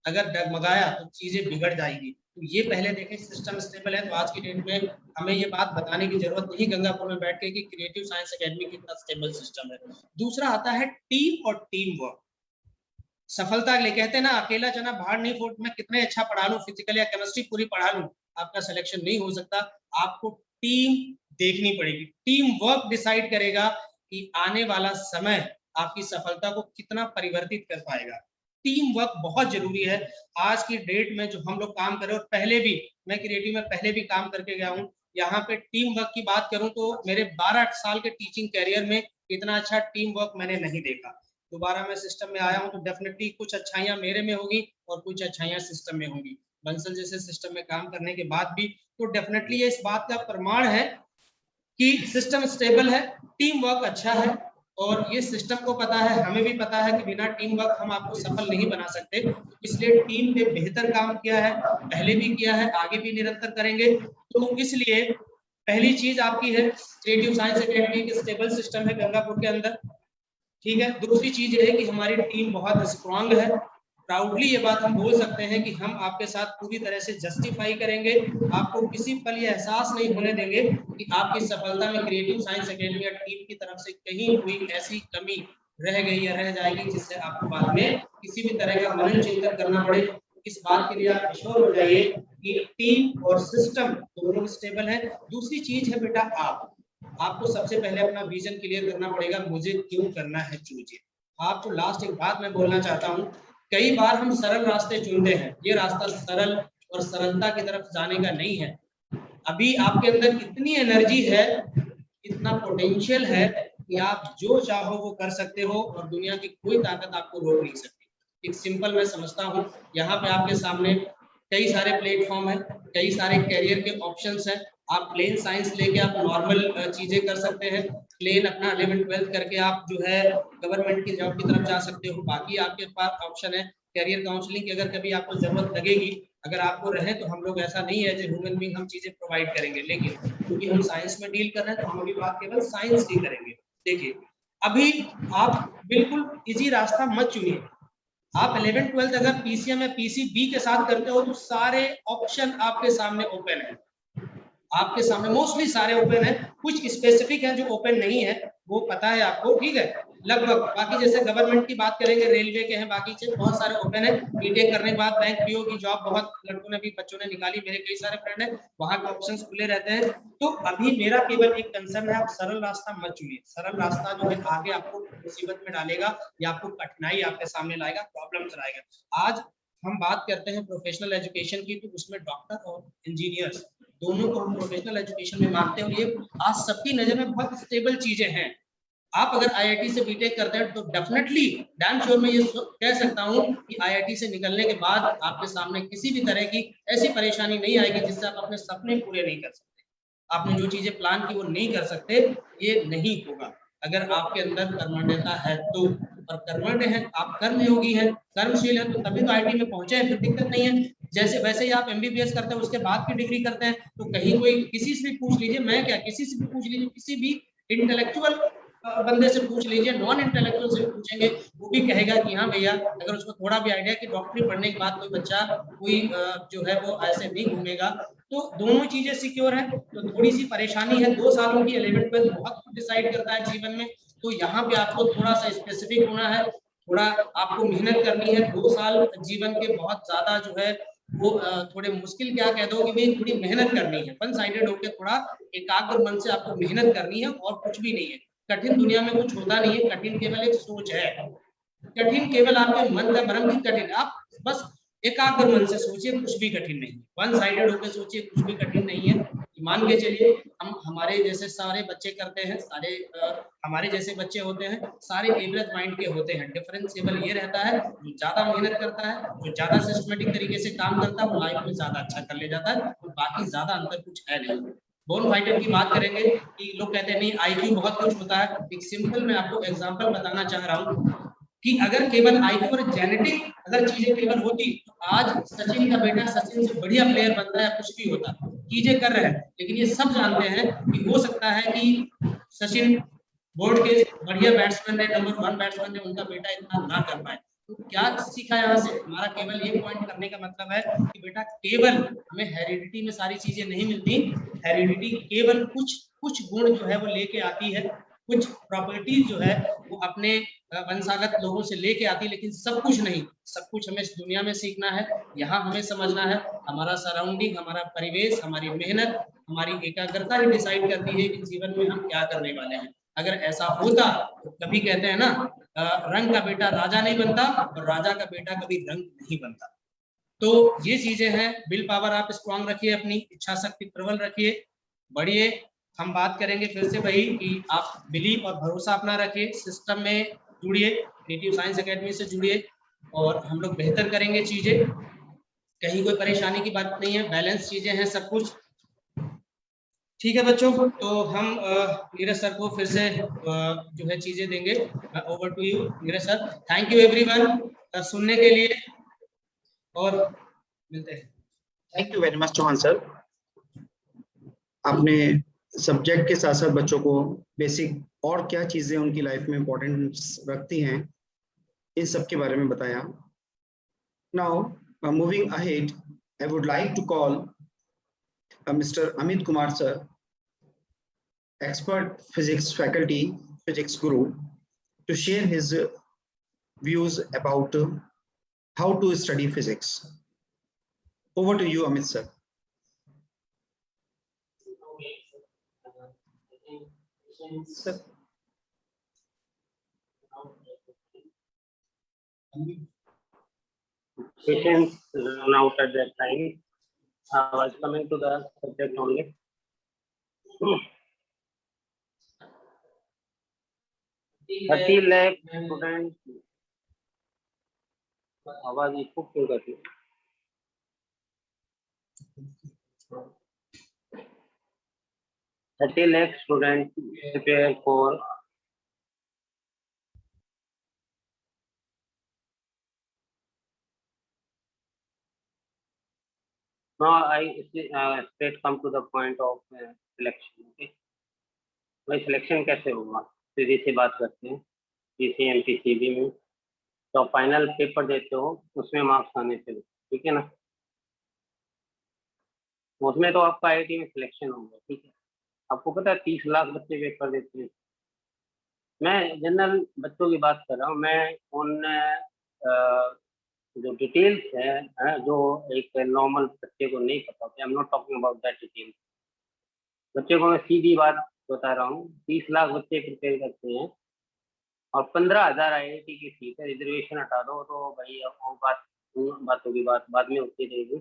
अगर डगमगाया तो चीजें बिगड़ जाएगी। तो ये पहले देखें सिस्टम स्टेबल है। तो आज की डेट में हमें ये बात बताने की जरूरत नहीं गंगापुर में बैठ के कि क्रिएटिव साइंस एकेडमी कितना स्टेबल सिस्टम है। दूसरा आता है टीम और टीम वर्क। सफलता ले कहते हैं ना, अकेला जना बाहर नहीं फूट, मैं कितने अच्छा पढ़ा लूं, फिजिकल या केमिस्ट्री पूरी पढ़ा लूं, आपका सिलेक्शन नहीं हो सकता। आपको टीम देखनी पड़ेगी। टीम वर्क डिसाइड करेगा कि आने वाला समय आपकी सफलता को कितना परिवर्तित कर पाएगा। टीम वर्क बहुत जरूरी है आज की डेट में जो हम लोग काम कर रहे हैं। और पहले भी मैं क्रिएटिव में पहले भी काम करके गया हूँ। यहाँ पे टीम वर्क की बात करूं तो मेरे 12 साल के टीचिंग कैरियर में इतना अच्छा टीम वर्क मैंने नहीं देखा। दोबारा मैं सिस्टम में आया हूं तो डेफिनेटली कुछ अच्छाइयां मेरे में होगी और कुछ अच्छाइयां सिस्टम में होंगी। बंसल जैसे सिस्टम में काम करने के बाद भी तो डेफिनेटली ये इस बात का प्रमाण है कि सिस्टम स्टेबल है, टीम वर्क अच्छा है। और ये सिस्टम को पता है, हमें भी पता है कि बिना टीम वर्क हम आपको सफल नहीं बना सकते। इसलिए टीम ने बेहतर काम किया है, पहले भी किया है, आगे भी निरंतर करेंगे। तो इसलिए पहली चीज आपकी है क्रिएटिव साइंस एकेडमी के स्टेबल सिस्टम है गंगापुर के अंदर। ठीक है, दूसरी चीज ये है कि हमारी टीम बहुत स्ट्रांग है। प्राउडली ये बात हम बोल सकते हैं कि हम आपके साथ पूरी तरह से जस्टिफाई करेंगे। आपको किसी पल ये एहसास नहीं होने देंगे कि आपकी सफलता में क्रिएटिव साइंस एकेडमी या टीम की तरफ से कहीं कोई ऐसी कमी रह गई या रह जाएगी जिससे आपको बाद में किसी भी तरह का मनन चिंतन करना पड़े। इस बात के लिए आप श्योर हो जाइए कि टीम और सिस्टम दोनों स्टेबल है। दूसरी चीज है बेटा, आपको सबसे पहले अपना विजन क्लियर करना पड़ेगा, मुझे क्यों करना है चूज। आप जो लास्ट एक बात मैं बोलना चाहता हूँ, कई बार हम सरल रास्ते चुनते हैं। ये रास्ता सरल और सरलता की तरफ जाने का नहीं है। अभी आपके अंदर इतनी एनर्जी है, इतना पोटेंशियल है कि आप जो चाहो वो कर सकते हो और दुनिया की कोई ताकत आपको रोक नहीं सकती। एक सिंपल मैं समझता हूँ, यहाँ पे आपके सामने कई सारे प्लेटफॉर्म है, कई सारे कैरियर के ऑप्शंस हैं। आप प्लेन साइंस लेके आप नॉर्मल चीजें कर सकते हैं। प्लेन अपना 11-12 करके आप जो है गवर्नमेंट की जॉब की तरफ जा सकते हो। बाकी आपके पास ऑप्शन है कैरियर काउंसलिंग की, अगर कभी आपको जरूरत लगेगी, अगर आपको रहे तो हम लोग ऐसा नहीं है जो ह्यूमन बीइंग हम चीजें प्रोवाइड करेंगे, लेकिन क्योंकि हम साइंस में डील कर रहे हैं तो हम अभी बात केवल साइंस की करेंगे। देखिए, अभी आप बिल्कुल इजी रास्ता मत चुनिए। आप 11-12 अगर पीसीएम या पीसीबी के साथ करते हो तो सारे ऑप्शन आपके सामने ओपन है। आपके सामने मोस्टली सारे ओपन है, कुछ स्पेसिफिक है जो ओपन नहीं है, वो पता है आपको। ठीक है, लगभग बाकी जैसे गवर्नमेंट की बात करेंगे, रेलवे के हैं, बाकी से बहुत सारे ओपन है। बीटेक करने के बाद बैंक पीओ की जॉब बहुत लड़कों ने भी, बच्चों ने निकाली, मेरे कई सारे फ्रेंड है, वहां के ऑप्शंस खुले रहते हैं। तो अभी मेरा केवल एक कंसर्न है, आप सरल रास्ता मत चुनिए। सरल रास्ता जो है आगे आपको मुसीबत में डालेगा या आपको कठिनाई आपके सामने लाएगा, प्रॉब्लम लाएगा। आज हम बात करते हैं प्रोफेशनल एजुकेशन की, तो उसमें डॉक्टर और इंजीनियर्स दोनों को हम प्रोफेशनल एजुकेशन में मानते हैं। ये आज सबकी नजर में बहुत स्टेबल चीजें हैं। आप अगर आईआईटी से बीटेक करते हैं तो डेफिनेटली डैम श्योर मैं ये कह सकता हूं कि आईआईटी से निकलने के बाद आपके सामने किसी भी तरह की ऐसी परेशानी नहीं आएगी जिससे आप अपने सपने पूरे नहीं कर सकते। आपने जो चीजें प्लान की वो नहीं कर सकते, ये नहीं होगा अगर आपके अंदर कर्मण्यता है तो। और कर्मण्य है, आप कर्मयोगी हैं, कर्मशील है, तो तभी तो आईटी में पहुंचे हैं, फिर दिक्कत नहीं है। जैसे वैसे ही आप एमबीबीएस करते हैं, उसके बाद की डिग्री करते हैं, तो कहीं कोई किसी से भी पूछ लीजिए, मैं क्या किसी से भी पूछ लीजिए, किसी भी इंटेलेक्चुअल बंदे से पूछ लीजिए, नॉन इंटेलेक्चुअल से पूछेंगे, वो भी कहेगा कि हाँ भैया, अगर उसको थोड़ा भी आइडिया कि डॉक्टरी पढ़ने के बाद कोई बच्चा कोई जो है वो ऐसे नहीं घूमेगा। तो दोनों चीजें सिक्योर है। तो थोड़ी सी परेशानी है, 2 सालों की 11-12 बहुत कुछ डिसाइड करता है जीवन में। तो यहाँ पे आपको थोड़ा सा स्पेसिफिक होना है, थोड़ा आपको मेहनत करनी है। 2 साल जीवन के बहुत ज्यादा जो है वो थोड़े मुश्किल क्या कह दो कि भाई थोड़ी मेहनत करनी है, वन साइडेड होकर थोड़ा एकाग्र मन से आपको मेहनत करनी है और कुछ भी नहीं है। कठिन दुनिया में कुछ होता नहीं है, कठिन केवल एक सोच है, कठिन केवल आपके मन का भ्रम की कठिन। आप बस एकाग्र मन से सोचिए, कुछ भी कठिन नहीं, वन साइडेड होकर सोचिए, कुछ भी कठिन नहीं है। मान के चलिए हम हमारे जैसे सारे बच्चे करते हैं, सारे हमारे जैसे बच्चे होते हैं, सारे एवरेज माइंड के होते हैं। डिफरेंस केवल ये रहता है जो ज्यादा मेहनत करता है, जो ज्यादा सिस्टमेटिक तरीके से काम करता है, वो लाइफ में ज्यादा अच्छा कर ले जाता है, और बाकी ज्यादा अंतर कुछ है नहीं। बोर्न फाइटर की बात करेंगे कि लोग कहते हैं नहीं आईक्यू बहुत कुछ होता है। एक सिंपल मैं आपको एग्जांपल बताना चाह रहा हूँ कि अगर केवल आईक्यू और जेनेटिक अगर चीजें केवल होती तो आज सचिन का बेटा सचिन से बढ़िया प्लेयर बनता है, कुछ भी होता, चीजें कर रहे हैं। लेकिन ये सब जानते हैं कि हो सकता है कि सचिन बोर्ड के बढ़िया बैट्समैन है, नंबर 1 बैट्समैन है, उनका बेटा इतना ना कर पाए। तो क्या सीखा यहाँ से? हमारा केवल ये पॉइंट करने का मतलब है कि बेटा केवल हमें हेरिडिटी में सारी चीजें नहीं मिलती, हेरिडिटी केवल कुछ कुछ गुण जो है वो लेके आती है, कुछ प्रॉपर्टीज जो है वो अपने वंशागत लोगों से लेके आती है, लेकिन सब कुछ नहीं। सब कुछ हमें इस दुनिया में सीखना है। यहाँ हमें समझना है हमारा सराउंडिंग, हमारा परिवेश, हमारी मेहनत, हमारी एकाग्रता ही डिसाइड करती है कि जीवन में हम क्या करने वाले हैं। अगर ऐसा होता तो कभी कहते हैं ना रंग का बेटा राजा नहीं बनता और राजा का बेटा कभी रंग नहीं बनता। तो ये चीजें हैं। विल पावर आप स्ट्रांग रखिए, अपनी इच्छा शक्ति प्रबल रखिए, बढ़िए। हम बात करेंगे फिर से वही कि आप बिलीव और भरोसा अपना रखिए, सिस्टम में जुड़िए, क्रिएटिव साइंस एकेडमी से जुड़िए और हम लोग बेहतर करेंगे चीजें। कहीं कोई परेशानी की बात नहीं है, बैलेंस चीजें हैं सब कुछ। ठीक है बच्चों, तो हम नीरज सर को फिर से जो है चीजें देंगे। Over to you Neeraj sir. Thank you everyone सुनने के लिए और मिलते हैं। Thank you very much Chauhan sir. आपने सब्जेक्ट के साथ साथ बच्चों को बेसिक और क्या चीजें उनकी लाइफ में इम्पोर्टेंस रखती हैं इन सब के बारे में बताया। Now moving ahead, I would like to call Mr. Amit Kumar sir, expert physics faculty, physics guru, to share his views about how to study physics. Over to you, Amit sir. Sir. Patients run out at that time. I was coming to the subject only. 30 lakh students. आवाज इसको क्यों करती है? 30 lakh students prepare for now I straight come to the point of selection. Okay, भाई selection कैसे होगा? सीधी सी बात करते हैं। पीसीएम पीसीबी में तो फाइनल पेपर देते हो, उसमें मार्क्स आने चाहिए, ठीक है ना? उसमें तो आपका आईआईटी में सिलेक्शन होगा, ठीक है। आपको पता है 30 लाख बच्चे पेपर देते हैं। मैं जनरल बच्चों की बात कर रहा हूँ। मैं उन जो डिटेल्स है जो एक नॉर्मल बच्चे को नहीं पता होती, I am not talking about that details. बच्चे को मैं सीधी बात बता रहा हूँ। 30 लाख बच्चे प्रिपेयर करते हैं और 15,000 आईआईटी की सीट है। रिजर्वेशन हटा दो तो भाई वो बातों की बात बाद में होती रहेगी।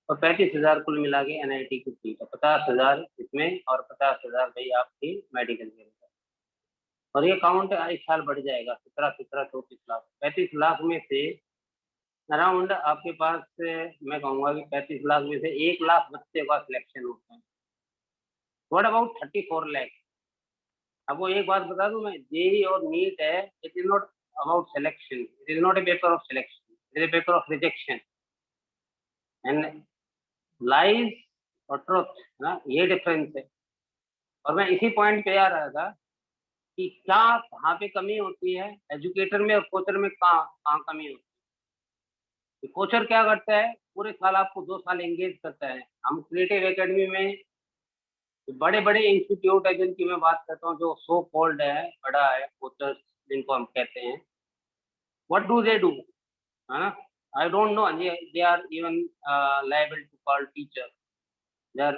और 35,000 कुल मिला के एनआईटी की सीट है। 50,000 इसमें और 50,000 भाई आपकी मेडिकल के अंदर। और ये काउंट इस साल बढ़ जाएगा 34 लाख। 35 लाख में से अराउंड आपके पास मैं कहूँगा कि 35 लाख में से 1 लाख बच्चे का सिलेक्शन होता है। What about 34 lakh? आपको एक बात बता दूं मैं, जेई और नीट है, it is not about selection, it is not a paper of selection, it is a paper of rejection and lies और ट्रुथ ना, ये डिफरेंस है। और मैं इसी पॉइंट पे आ रहा था कि क्या कहाँ पे कमी होती है एजुकेटर में और कोचर में, कहाँ कमी होती है। कोचर क्या करता है, पूरे साल आपको 2 साल एंगेज करता है। हम क्रिएटिव एकेडमी में बड़े बड़े इंस्टीट्यूट है जिनकी मैं बात करता हूँ, जो सो कॉल्ड है, बड़ा है, कोचर्स जिनको हम कहते हैं, व्हाट डू दे डू, है ना? I don't know, they are even liable to call teacher. They are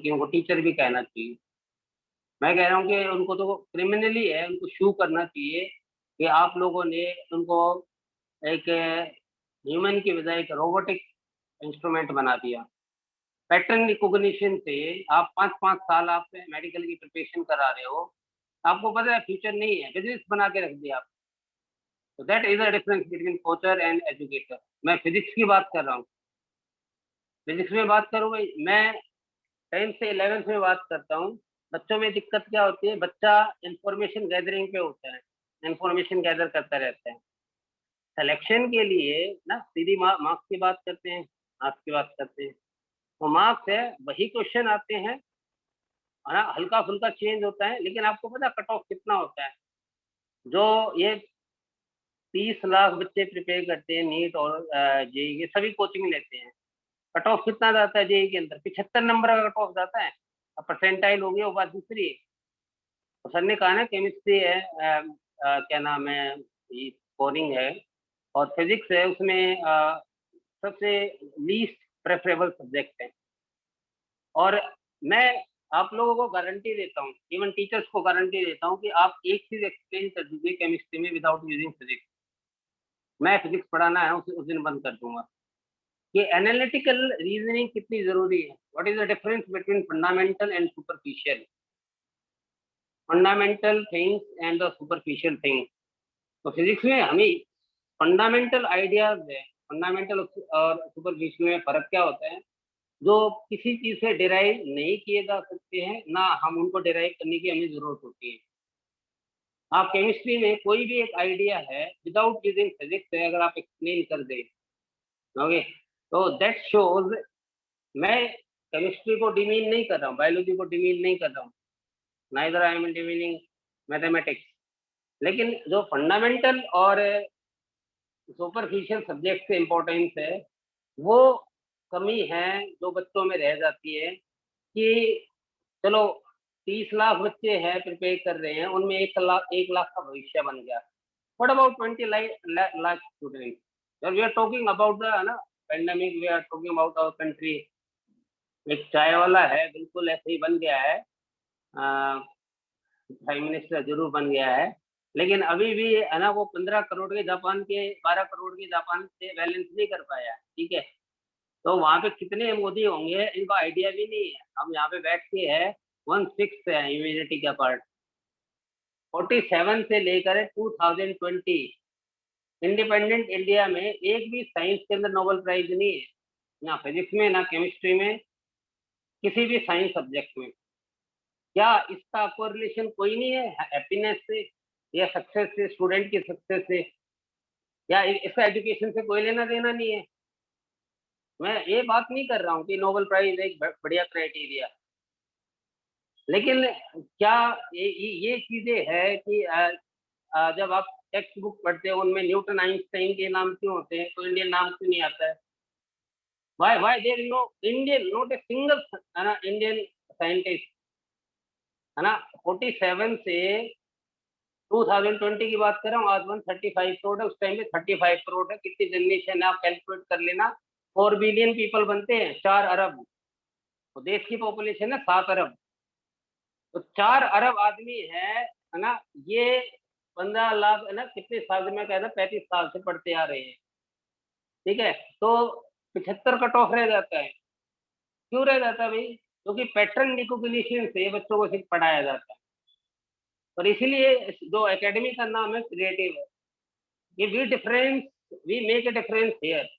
कि उनको टीचर भी कहना चाहिए। मैं कह रहा हूँ कि उनको तो क्रिमिनली है, उनको शू करना चाहिए कि आप लोगों ने उनको एक ह्यूमन की बजाय एक रोबोटिक इंस्ट्रूमेंट बना दिया। पैटर्न रिकॉग्निशन से आप 5-5 साल आप मेडिकल की प्रिपरेशन करा रहे हो, आपको पता है फ्यूचर नहीं है, बिजनेस बना के रख दिया आप। तो that is a difference between coacher and educator. मैं फिजिक्स की बात कर रहा हूँ, फिजिक्स में बात करूँ भाई, मैं 10th से 11th में बात करता हूँ। बच्चों में दिक्कत क्या होती है, बच्चा इंफॉर्मेशन गैदरिंग पे होता है, इंफॉर्मेशन गैदर करता रहता है। सिलेक्शन के लिए ना सीधी मार्क्स की बात करते हैं, मार्क्स की बात करते हैं, वो मार्क्स है, वही क्वेश्चन आते हैं, है ना, हल्का फुल्का चेंज होता है, लेकिन आपको पता कट ऑफ कितना होता है? जो ये 30 लाख बच्चे प्रिपेयर करते हैं नीट और जेई, ये सभी कोचिंग लेते हैं, कट ऑफ कितना जाता है जेई के अंदर? 75 नंबर का कट ऑफ जाता है। अब परसेंटाइल हो गया वो बात दूसरी है। तो सर ने कहा ना केमिस्ट्री है, क्या नाम है, ये स्कोरिंग है, और फिजिक्स है, उसमें सबसे लीस्ट प्रेफरेबल सब्जेक्ट है। और मैं आप लोगों को गारंटी देता हूँ, इवन टीचर्स को गारंटी देता हूँ कि आप एक चीज एक्सप्लेन कर दीजिए केमिस्ट्री में विदाउट यूजिंग फिजिक्स, मैं फिजिक्स पढ़ाना है उस दिन बंद कर दूंगा। ये एनालिटिकल रीजनिंग कितनी जरूरी है। What is the difference between fundamental and superficial, fundamental things and the superficial things. तो फिजिक्स में हमें फंडामेंटल आइडियाज है, फंडामेंटल और सुपरफिशियल में फर्क क्या होता है, जो किसी चीज से डिराइव नहीं किए जा सकते हैं, ना हम उनको डिराइव करने की हमें जरूरत होती है। आप केमिस्ट्री में कोई भी एक आइडिया है विदाउट यूजिंग फिजिक्स है, अगर आप एक्सप्लेन कर दें, ओके, तो दैट शोज, मैं केमिस्ट्री को डिमीन नहीं कर रहा हूँ, बायोलॉजी को डिमीन नहीं कर रहा हूँ, neither I am demeaning mathematics, लेकिन जो फंडामेंटल और सुपरफिशियल सब्जेक्ट से इम्पोर्टेंस है, वो कमी है जो बच्चों में रह जाती है कि चलो 30 लाख बच्चे हैं प्रिपेयर कर रहे हैं, उनमें 1 लाख का भविष्य बन गया। What about 20 lakh student? We are talking about the ना pandemic, we are talking about our country. एक चाय वाला है, बिल्कुल ऐसे ही बन गया है, प्राइम मिनिस्टर जरूर बन गया है, लेकिन अभी भी है ना, वो 15 करोड़ के जापान के, 12 करोड़ के जापान से बैलेंस नहीं कर पाया, ठीक है। तो वहां पे कितने मोदी होंगे इनका आइडिया भी नहीं है। हम यहाँ पे बैठ के है 1/6 है इम्यूनिटी का पार्ट। 47 से लेकर 2020 इंडिपेंडेंट इंडिया में एक भी साइंस के अंदर नोबेल प्राइज नहीं है, ना फिजिक्स में, ना केमिस्ट्री में, किसी भी साइंस सब्जेक्ट में। क्या इसका कोरिलेशन कोई नहीं है हैप्पीनेस से या सक्सेस से, स्टूडेंट की सक्सेस से, या इसका एजुकेशन से कोई लेना देना नहीं है? मैं ये बात नहीं कर रहा हूँ कि नोबेल प्राइज एक बढ़िया क्राइटेरिया, लेकिन क्या ये चीजें है कि जब आप टेक्स्ट बुक पढ़ते हो उनमें न्यूटन आइंस्टाइन के नाम क्यों होते हैं, तो इंडियन नाम क्यों नहीं आता है? why there is no Indian, not a single है ना इंडियन साइंटिस्ट, है ना। 47 से 2020 की बात कर रहा हूँ, आज 135 करोड़ है, उस टाइम में 35 करोड़ है, कितनी जनरेशन है आप कैलकुलेट कर लेना। 4 बिलियन पीपल बनते हैं, 4 अरब, तो देश की पॉपुलेशन है 7 अरब, तो 4 अरब आदमी है ना। ये 15 लाख है ना, कितने साल से, मैं कह रहा 35 साल से पढ़ते आ रहे हैं, ठीक है। तो 75 कट ऑफ रह जाता है, क्यों रह जाता है भाई? क्योंकि पैटर्न रिकॉग्निशन से बच्चों को सिर्फ पढ़ाया जाता है, और इसीलिए जो एकेडमी का नाम है क्रिएटिव है, कि we make a difference here.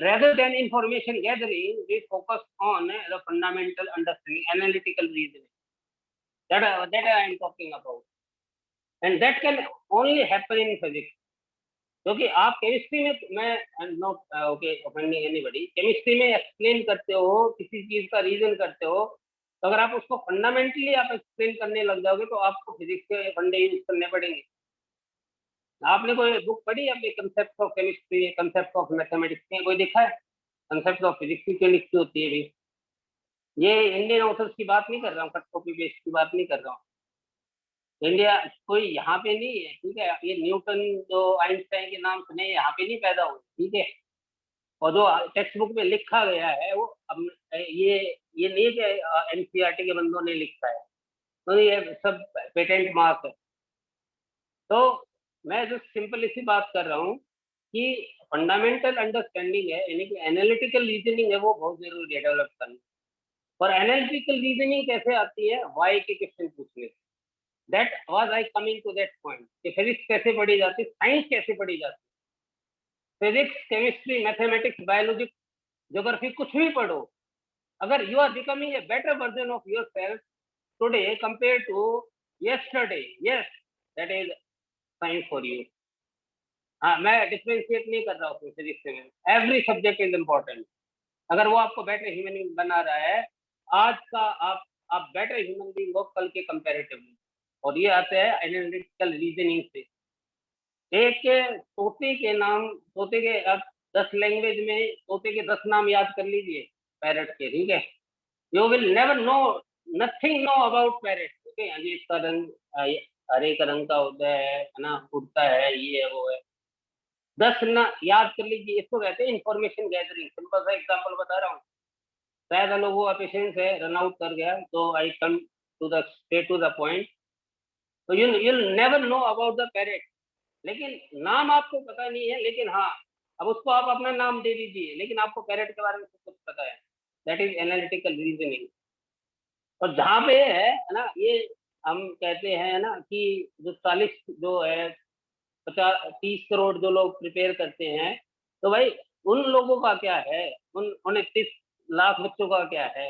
Rather than information gathering, we focus on the fundamental understanding, analytical reasoning. That I am talking about, and that can only happen in physics. क्योंकि आप chemistry में, मैं not okay offending anybody, chemistry में explain करते हो, किसी चीज का रीजन करते हो, तो अगर आप उसको फंडामेंटली आप एक्सप्लेन करने लग जाओगे तो आपको फिजिक्स के फंडे यूज करने पड़ेंगे। आपने कोई बुक पढ़ी है concept of chemistry, concept of mathematics में कोई देखा है? कंसेप्ट ऑफ फिजिक्स की क्यों लिखी होती है भाई? ये इंडियन ऑथर्स की बात नहीं कर रहा हूँ, कट कॉपी पेस्ट की बात नहीं कर रहा हूँ, इंडिया कोई यहाँ पे नहीं है, ठीक है। ये न्यूटन जो आइंस्टाइन के नाम सुने यहाँ पे नहीं पैदा हुए, ठीक है। और जो टेक्स्ट बुक में लिखा गया है वो अब ये नहीं कि एनसीईआरटी के बंदों ने लिखा है, तो ये सब पेटेंट मार्क है। तो मैं जो सिंपल इसी बात कर रहा हूँ कि फंडामेंटल अंडरस्टैंडिंग है, यानी कि एनालिटिकल रीजनिंग है, वो बहुत जरूरी है डेवलप करना। और एनालिटिकल रीजनिंग कैसे आती है? वाई के क्वेश्चन पूछने से। That was I coming to that point कि फिजिक्स कैसे पढ़ी जाती है, साइंस कैसे पढ़ी जाती है। Physics, chemistry, mathematics, biology, geography, कुछ भी पढ़ो, अगर you are becoming a better version of your self today compare to yesterday, yes, that is science for you. हाँ, मैं डिफरेंशिएट नहीं कर रहा हूँ फिजिक्स में, एवरी सब्जेक्ट इज इम्पोर्टेंट। अगर वो आपको बेटर ह्यूमन बीइंग बना रहा है, आज का आप बेटर ह्यूमन बीइंग हो कल के कंपैरेटिवली। और ये आते हैं एनालिटिकल रीजनिंग से। एक तोते के नाम, तोते के अब 10 लैंग्वेज में तोते के 10 नाम याद कर लीजिए पैरट के, ठीक है। You will never know, nothing know about parrot, okay. ये इसका रंग हरे का रंग का होता है ना, उड़ता है, ये है वो है। 10 ना याद कर लीजिए, इसको कहते हैं इंफॉर्मेशन गैदरिंग। सिंपल सा एग्जांपल बता रहा हूँ, शायद लोगों का पेशेंस है, रन आउट कर गया, तो I come to the straight to the point. तो you never know about the parrot, लेकिन नाम आपको पता नहीं है, लेकिन हाँ, अब उसको आप अपना नाम दे दीजिए, लेकिन आपको पैरेट के बारे में सब कुछ पता है। That is analytical reasoning. और जहाँ पे है ना, ये हम कहते हैं ना कि जो 40 जो है 50-30 करोड़ जो लोग प्रिपेयर करते हैं, तो भाई उन लोगों का क्या है, उन 29 लाख बच्चों का क्या है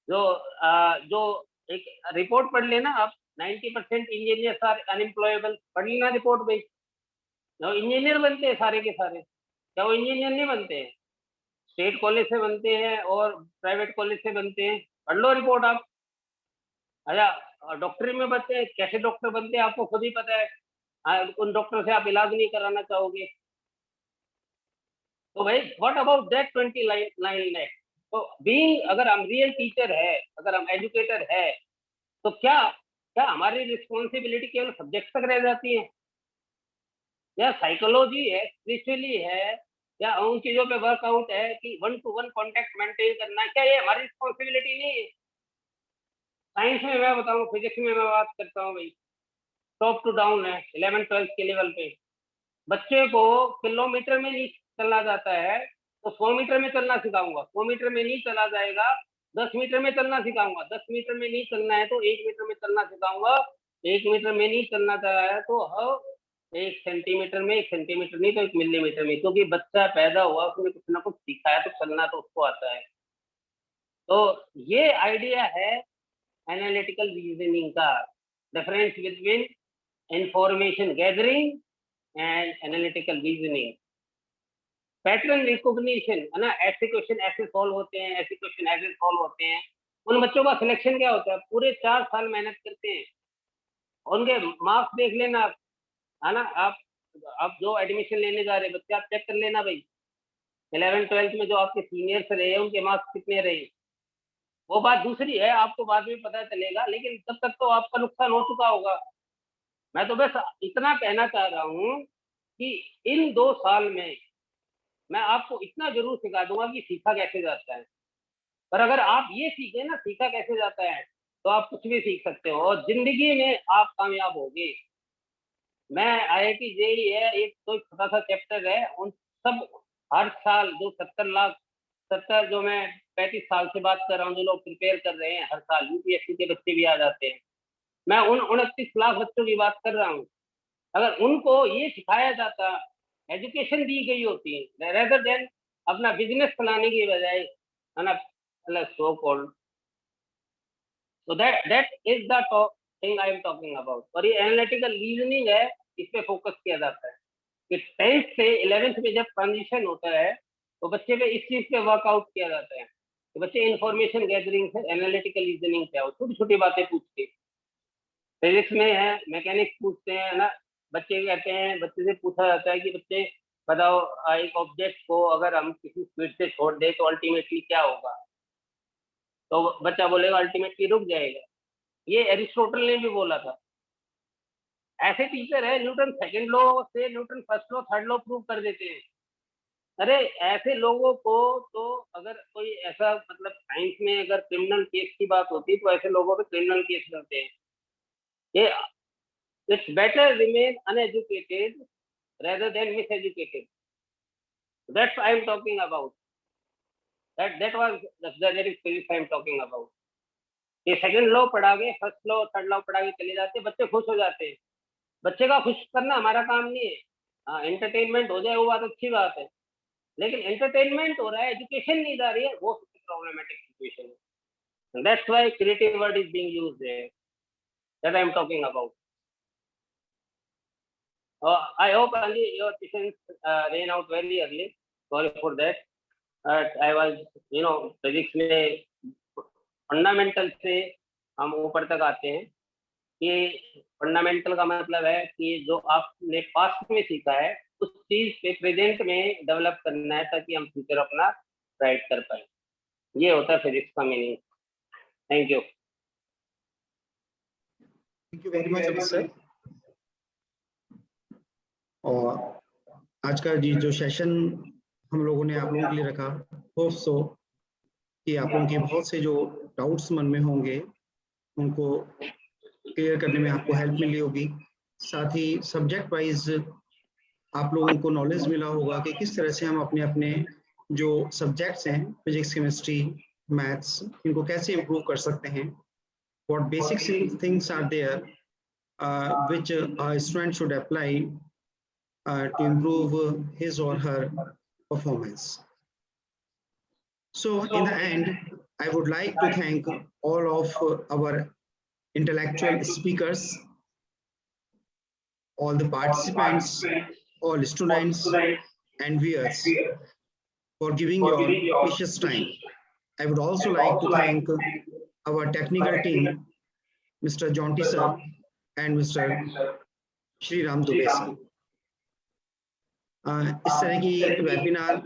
जो एक रिपोर्ट पढ़ लेना आप, 90% इंजीनियर्स आर अनएम्प्लॉयबल। पढ़ लेना रिपोर्ट भाई, जो इंजीनियर बनते हैं सारे के सारे, क्या वो इंजीनियर नहीं बनते हैं? स्टेट कॉलेज से बनते हैं और प्राइवेट कॉलेज से बनते हैं। पढ़ लो रिपोर्ट आप। अच्छा, डॉक्टरी में बनते हैं, कैसे डॉक्टर बनते हैं आपको खुद ही पता है। उन डॉक्टर से आप इलाज नहीं कराना चाहोगे। तो भाई व्हाट अबाउट दैट 29 लैख? तो बीइंग, अगर हम रियल टीचर है, अगर हम एजुकेटर है, तो क्या क्या हमारी रिस्पॉन्सिबिलिटी केवल सब्जेक्ट तक रह जाती है, या साइकोलॉजी है, स्पिरिचुअली है, या उन चीजों पे वर्कआउट है कि 1-to-1 कांटेक्ट मेंटेन करना, क्या ये हमारी रिस्पॉन्सिबिलिटी नहीं है? साइंस में मैं बताऊं, फिजिक्स में मैं बात करता हूँ भाई, टॉप टू डाउन है 11th-12th के लेवल पे। बच्चे को किलोमीटर में नहीं चलना जाता है, तो 100 मीटर में चलना सिखाऊंगा। 100 मीटर में नहीं चला जाएगा, 10 मीटर में चलना सिखाऊंगा। 10 मीटर में नहीं चलना है तो 1 मीटर में चलना सिखाऊंगा। 1 मीटर में नहीं चलना चाहा है तो 1 सेंटीमीटर में, 1 सेंटीमीटर नहीं तो 1 मिलीमीटर में, क्योंकि बच्चा पैदा हुआ, उसने कुछ ना कुछ सीखा है, तो चलना तो उसको आता है। तो ये आइडिया है एनालिटिकल रीजनिंग का, difference between information gathering and analytical reasoning. Pattern recognition है ना, ऐसे क्वेश्चन ऐसे सॉल्व होते हैं, ऐसे क्वेश्चन ऐसे सॉल्व होते हैं। उन बच्चों का सिलेक्शन क्या होता है? पूरे 4 साल मेहनत करते हैं, उनके मार्क्स देख लेना आप, है ना। आप जो एडमिशन लेने जा रहे बच्चे, आप चेक कर लेना भाई, 11th-12th में जो आपके सीनियर्स रहे उनके मार्क्स कितने रहे। वो बात दूसरी है, आपको बाद में पता चलेगा, लेकिन तब तक तो आपका नुकसान हो चुका होगा। मैं तो बस इतना कहना चाह रहा हूँ कि इन 2 साल में मैं आपको इतना जरूर सिखा दूंगा कि सीखा कैसे जाता है। पर अगर आप ये सीखे ना सीखा कैसे जाता है, तो आप कुछ भी सीख सकते हो और जिंदगी में आप कामयाब होगे। मैं IIT जेईई है, एक तो छोटा सा चैप्टर है, उन सब हर साल जो 70 जो मैं 35 साल से बात कर रहा हूँ, जो लोग प्रिपेयर कर रहे हैं हर साल, यूपीएससी के बच्चे भी आ जाते हैं। मैं उन 29 लाख बच्चों की बात कर रहा हूँ। अगर उनको ये सिखाया जाता, एजुकेशन दी गई होती है, रेदर देन अपना बिजनेस चलाने की बजाय, है ना, सो कॉल्ड। तो that is the thing I am talking about. और ये एनालिटिकल रीजनिंग है, इस पे फोकस किया जाता है कि 10th से 11th में जब ट्रांजिशन होता है, तो बच्चे पे इस चीज पे वर्कआउट किया जाता है कि बच्चे इंफॉर्मेशन गैदरिंग से एनालिटिकल रीजनिंग पे आओ, छोटी छोटी बातें पूछ के। फिजिक्स में है, मैकेनिक्स पूछते हैं ना, बच्चे कहते हैं, बच्चे से पूछा जाता है कि बच्चे बताओ, एक ऑब्जेक्ट को अगर हम किसी स्पीड से छोड़ दें तो अल्टीमेटली क्या होगा? तो बच्चा बोलेगा अल्टीमेटली रुक जाएगा। ये एरिस्टोटल ने भी बोला था। ऐसे टीचर है न्यूटन सेकंड लॉ से Newton first law third law prove कर देते हैं। अरे ऐसे लोगों को तो अगर कोई ऐसा मतलब साइंस में अगर क्रिमिनल केस की बात होती तो ऐसे लोगों पे क्रिमिनल केस करते हैं। ये it's better remain uneducated rather than miseducated. That's I am talking about. That was that is physics I am talking about. ये सेकंड लॉ पढ़ा के फर्स्ट लॉ थर्ड लॉ पढ़ा के चले जाते हैं, बच्चे खुश हो जाते हैं। बच्चे का खुश करना हमारा काम नहीं है। हाँ, एंटरटेनमेंट हो जाए वो बात अच्छी बात है, लेकिन एंटरटेनमेंट हो रहा है, एजुकेशन नहीं जा रही है, वो प्रॉब्लमेटिक सिचुएशन है। That's why creative word is being used there. That I am talking about. I hope Anji, your questions ran out very early. Sorry for that. I was, physics में fundamental से हम ऊपर तक आते हैं कि fundamental का मतलब है कि जो आपने पास्ट में सीखा है उस चीज पे प्रेजेंट में डेवलप करना है ताकि हम फ्यूचर अपना राइट कर पाए। ये होता है फिजिक्स का meaning. Thank you. Thank you very much Amit sir. और आज का जो सेशन हम लोगों ने आप लोगों के लिए रखा, होप सो कि आप लोगों के बहुत से जो डाउट्स मन में होंगे उनको क्लियर करने में आपको हेल्प मिली होगी। साथ ही सब्जेक्ट वाइज आप लोगों को नॉलेज मिला होगा कि किस तरह से हम अपने अपने जो सब्जेक्ट्स हैं फिजिक्स, केमिस्ट्री, मैथ्स, इनको कैसे इम्प्रूव कर सकते हैं। What basic things are there which a student should apply to improve his or her performance. So in the end, I would like to thank all of our intellectual speakers, all the participants, all students and viewers for giving your precious time. I would also like to thank our technical team, Mr. Jonty sir and Mr. Shri Ram Dubey sir. इस तरह की webinar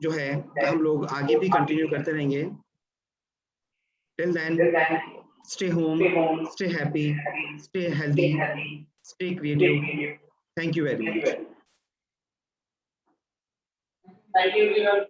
जो है हम लोग आगे भी continue करते रहेंगे। Till then, stay home, stay happy, stay healthy, stay creative. Thank you very much. Thank you everyone.